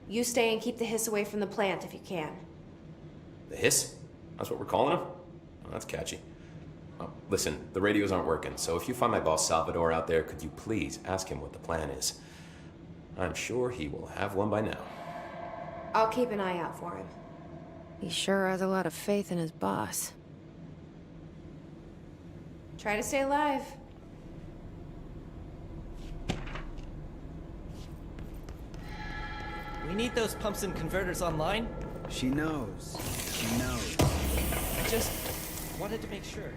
You stay and keep the hiss away from the plant if you can. The hiss? That's what we're calling him? Oh, that's catchy. Oh, listen, the radios aren't working, so if you find my boss Salvador out there, could you please ask him what the plan is? I'm sure he will have one by now. I'll keep an eye out for him. He sure has a lot of faith in his boss. Try to stay alive. We need those pumps and converters online. She knows. She knows. I just wanted to make sure.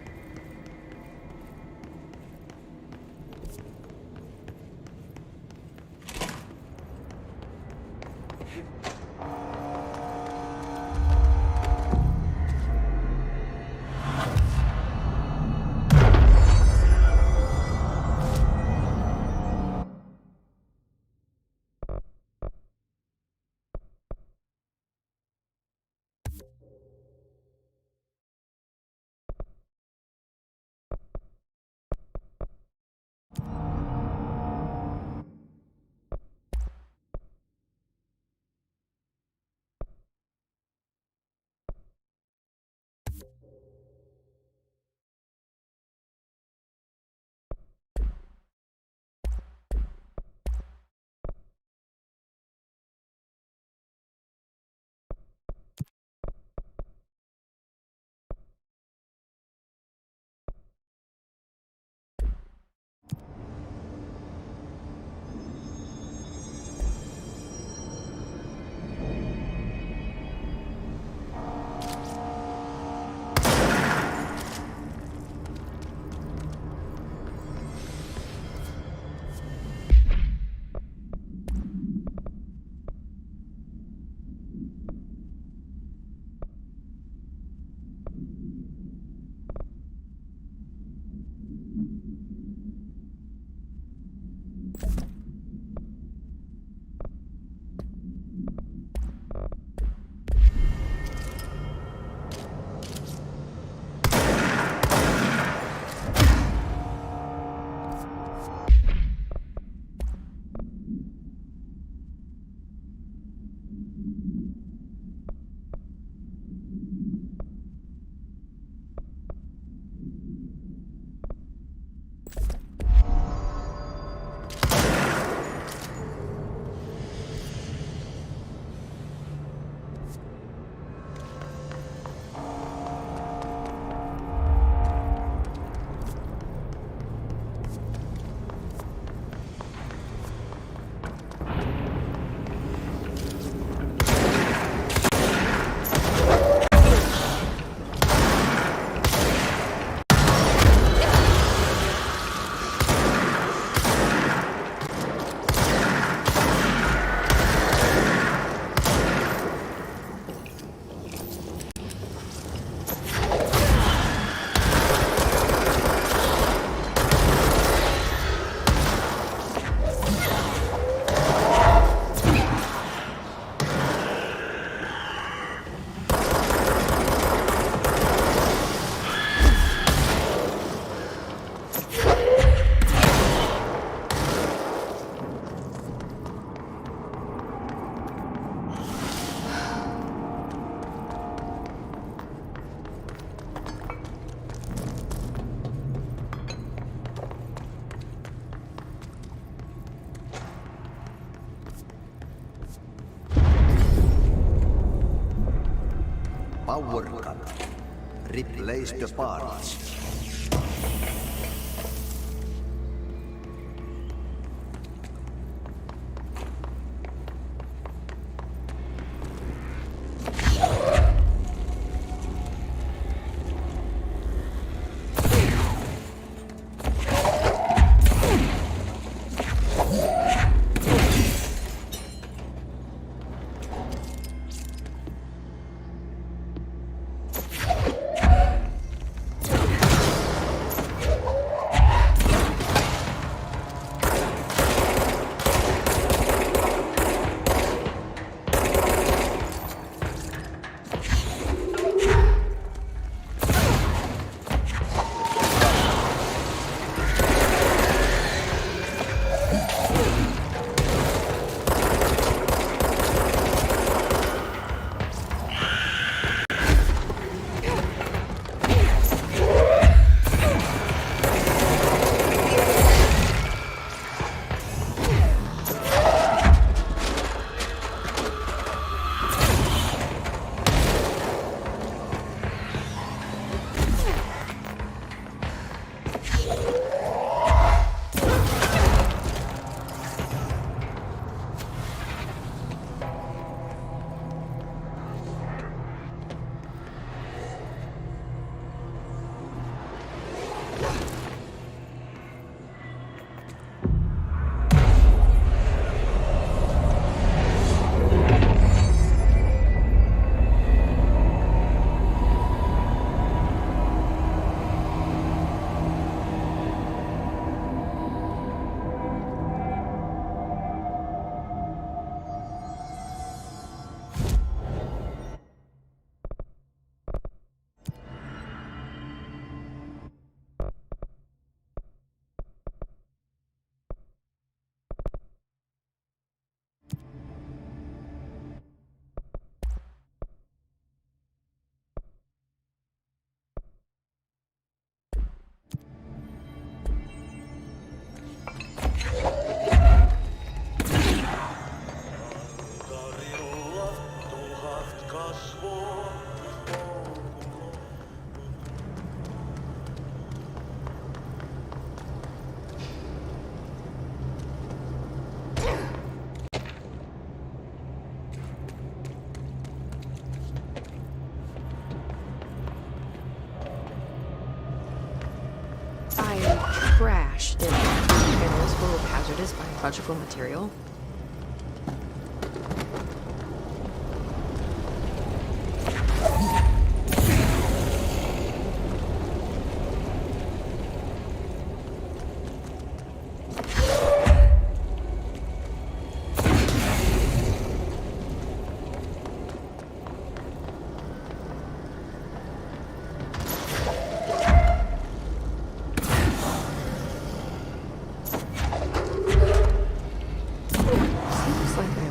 Power cut. Replace the parts. Crashed in barrels full of hazardous biological material.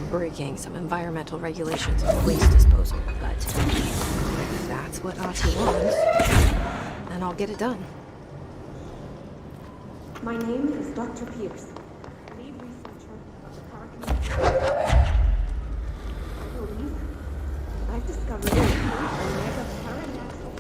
Breaking some environmental regulations on waste disposal, but if that's what Ahti wants, then I'll get it done. My name is Dr. Pierce, lead researcher of the Park. I believe I've discovered a mega paranatural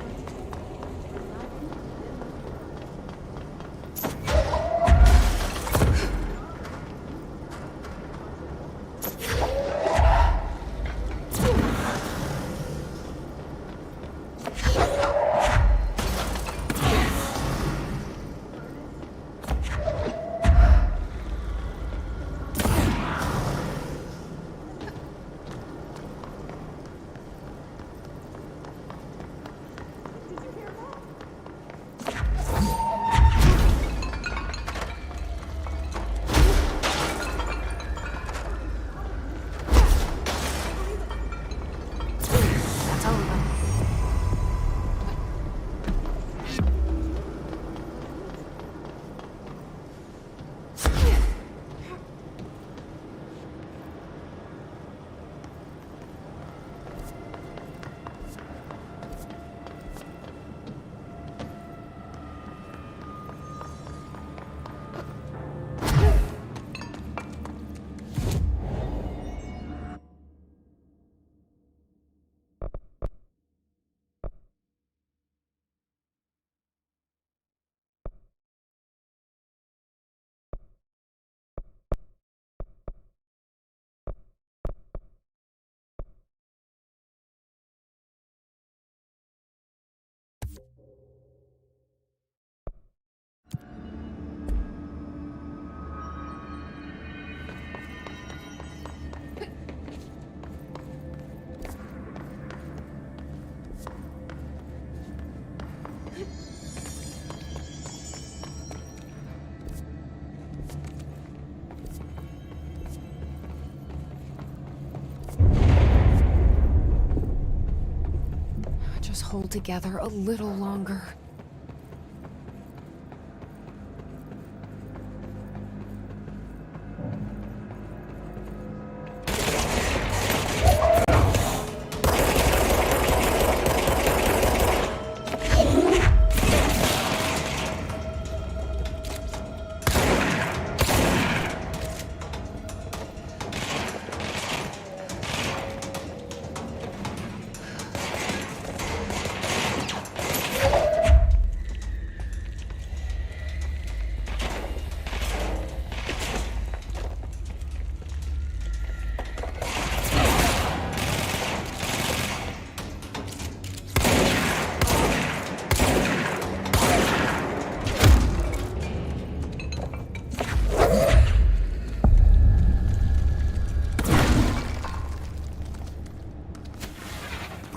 hold together a little longer.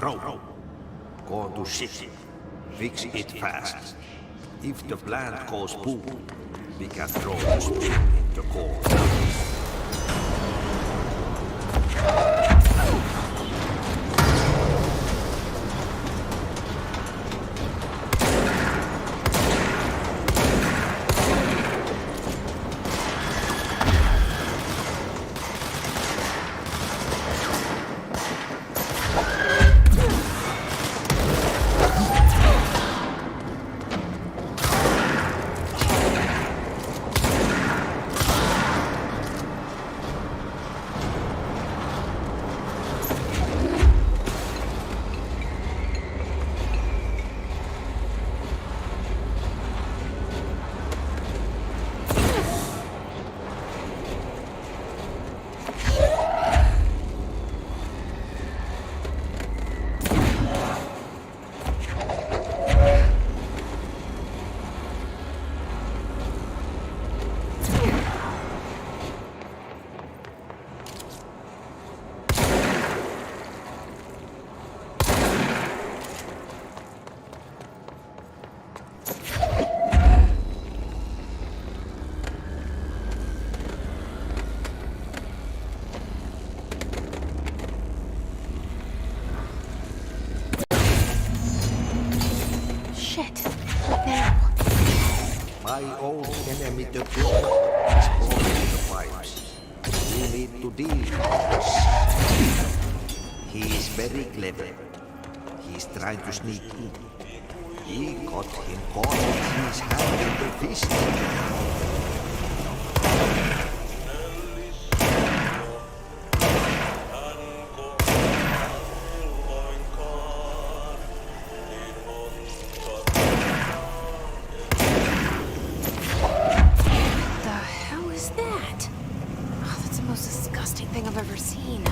Bro, go to city. Fix it fast. If the plant goes boom, we can throw the spin in the core. My old enemy, the Globe, is blocking the pipes. We need to deal with this. He is very clever. He is trying to sneak in. He got him caught with his hand in the fist. Thing I've ever seen.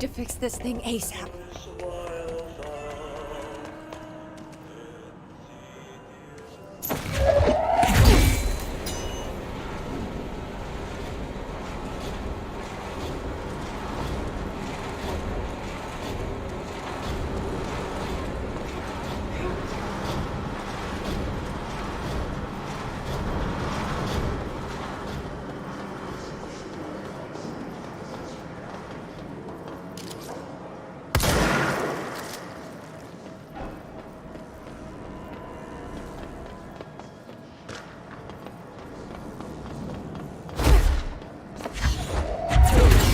fix this thing ASAP.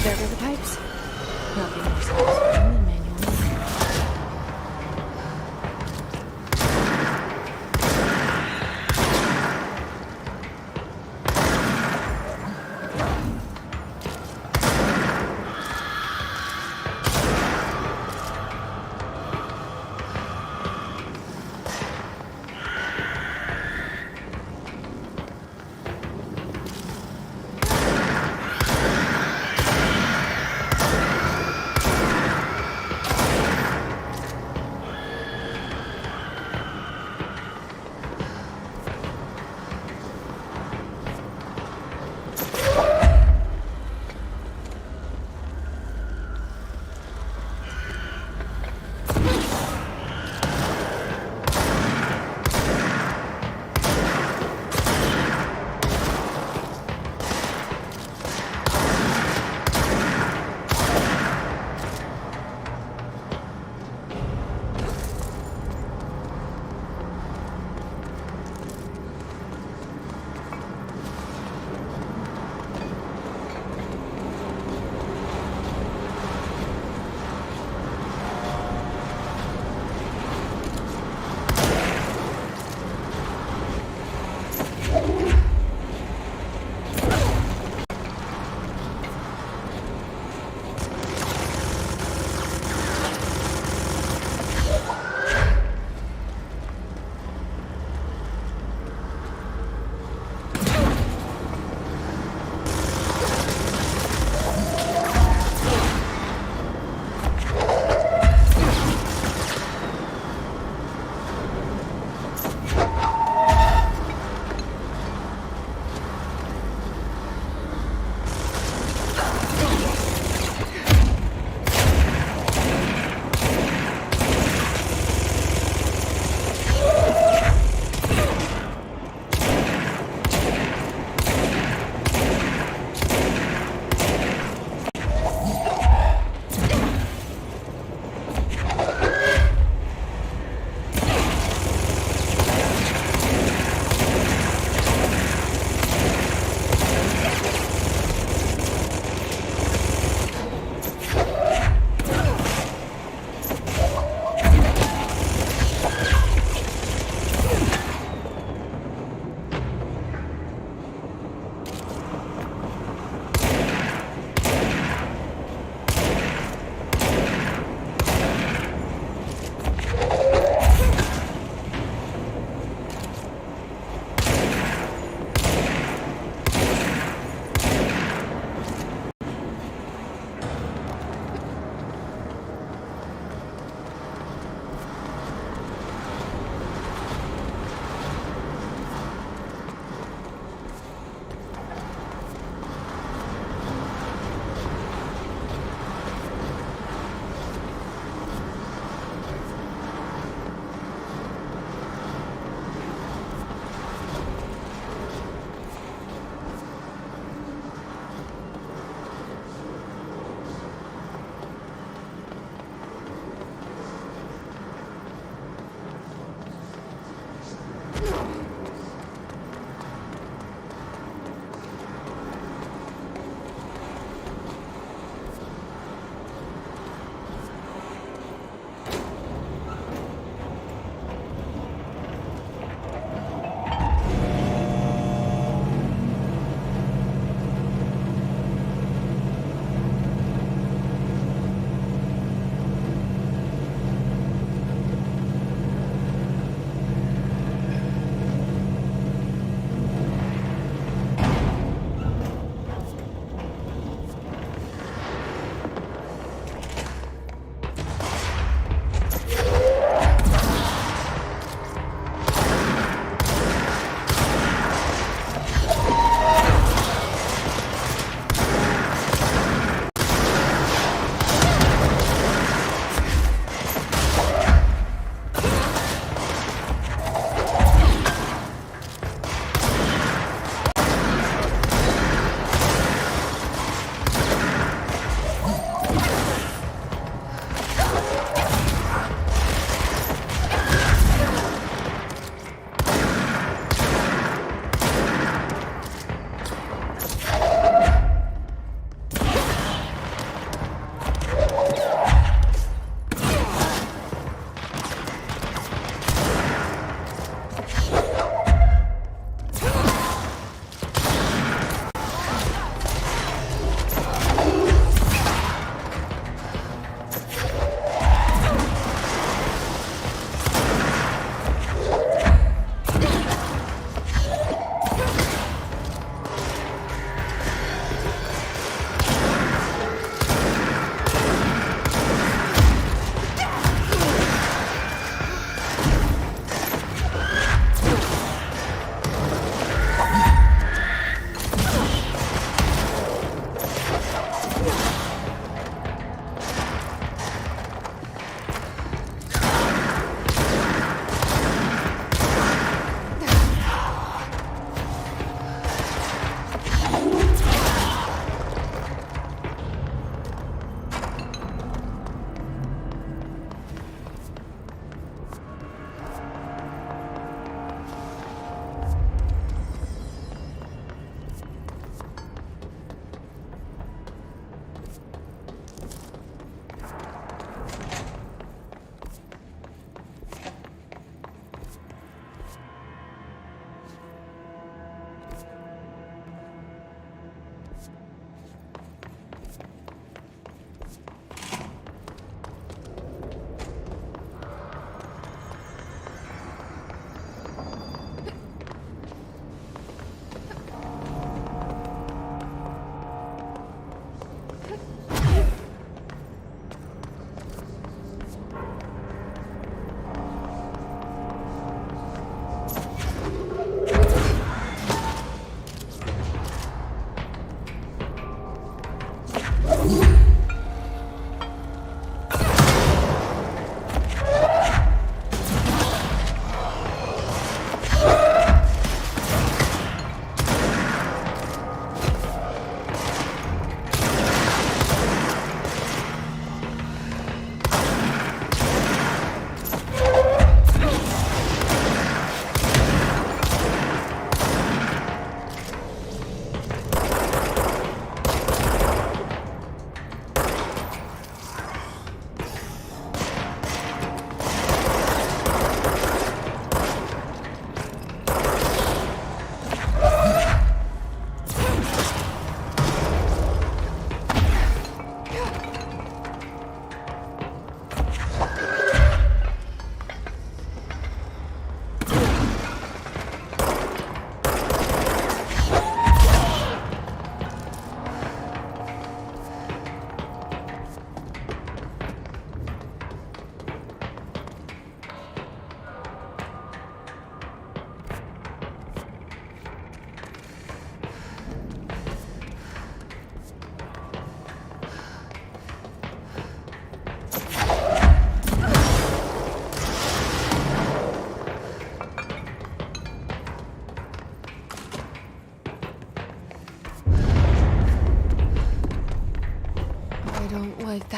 There go the pipes. Nothing more satisfying than manual labor.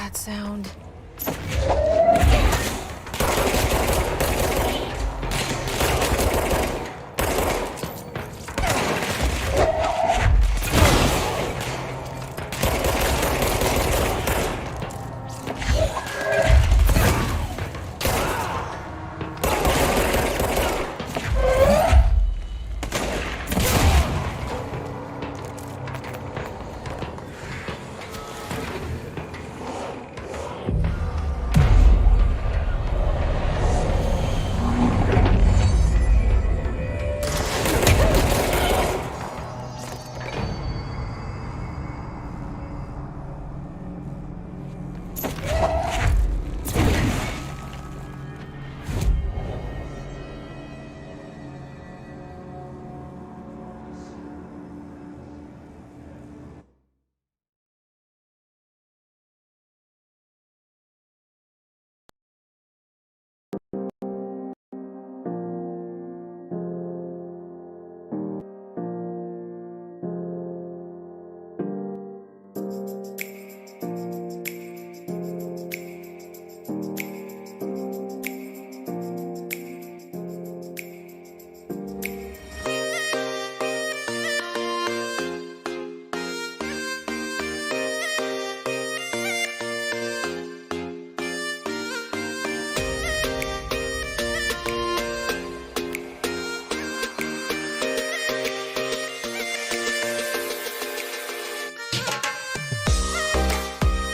that sound?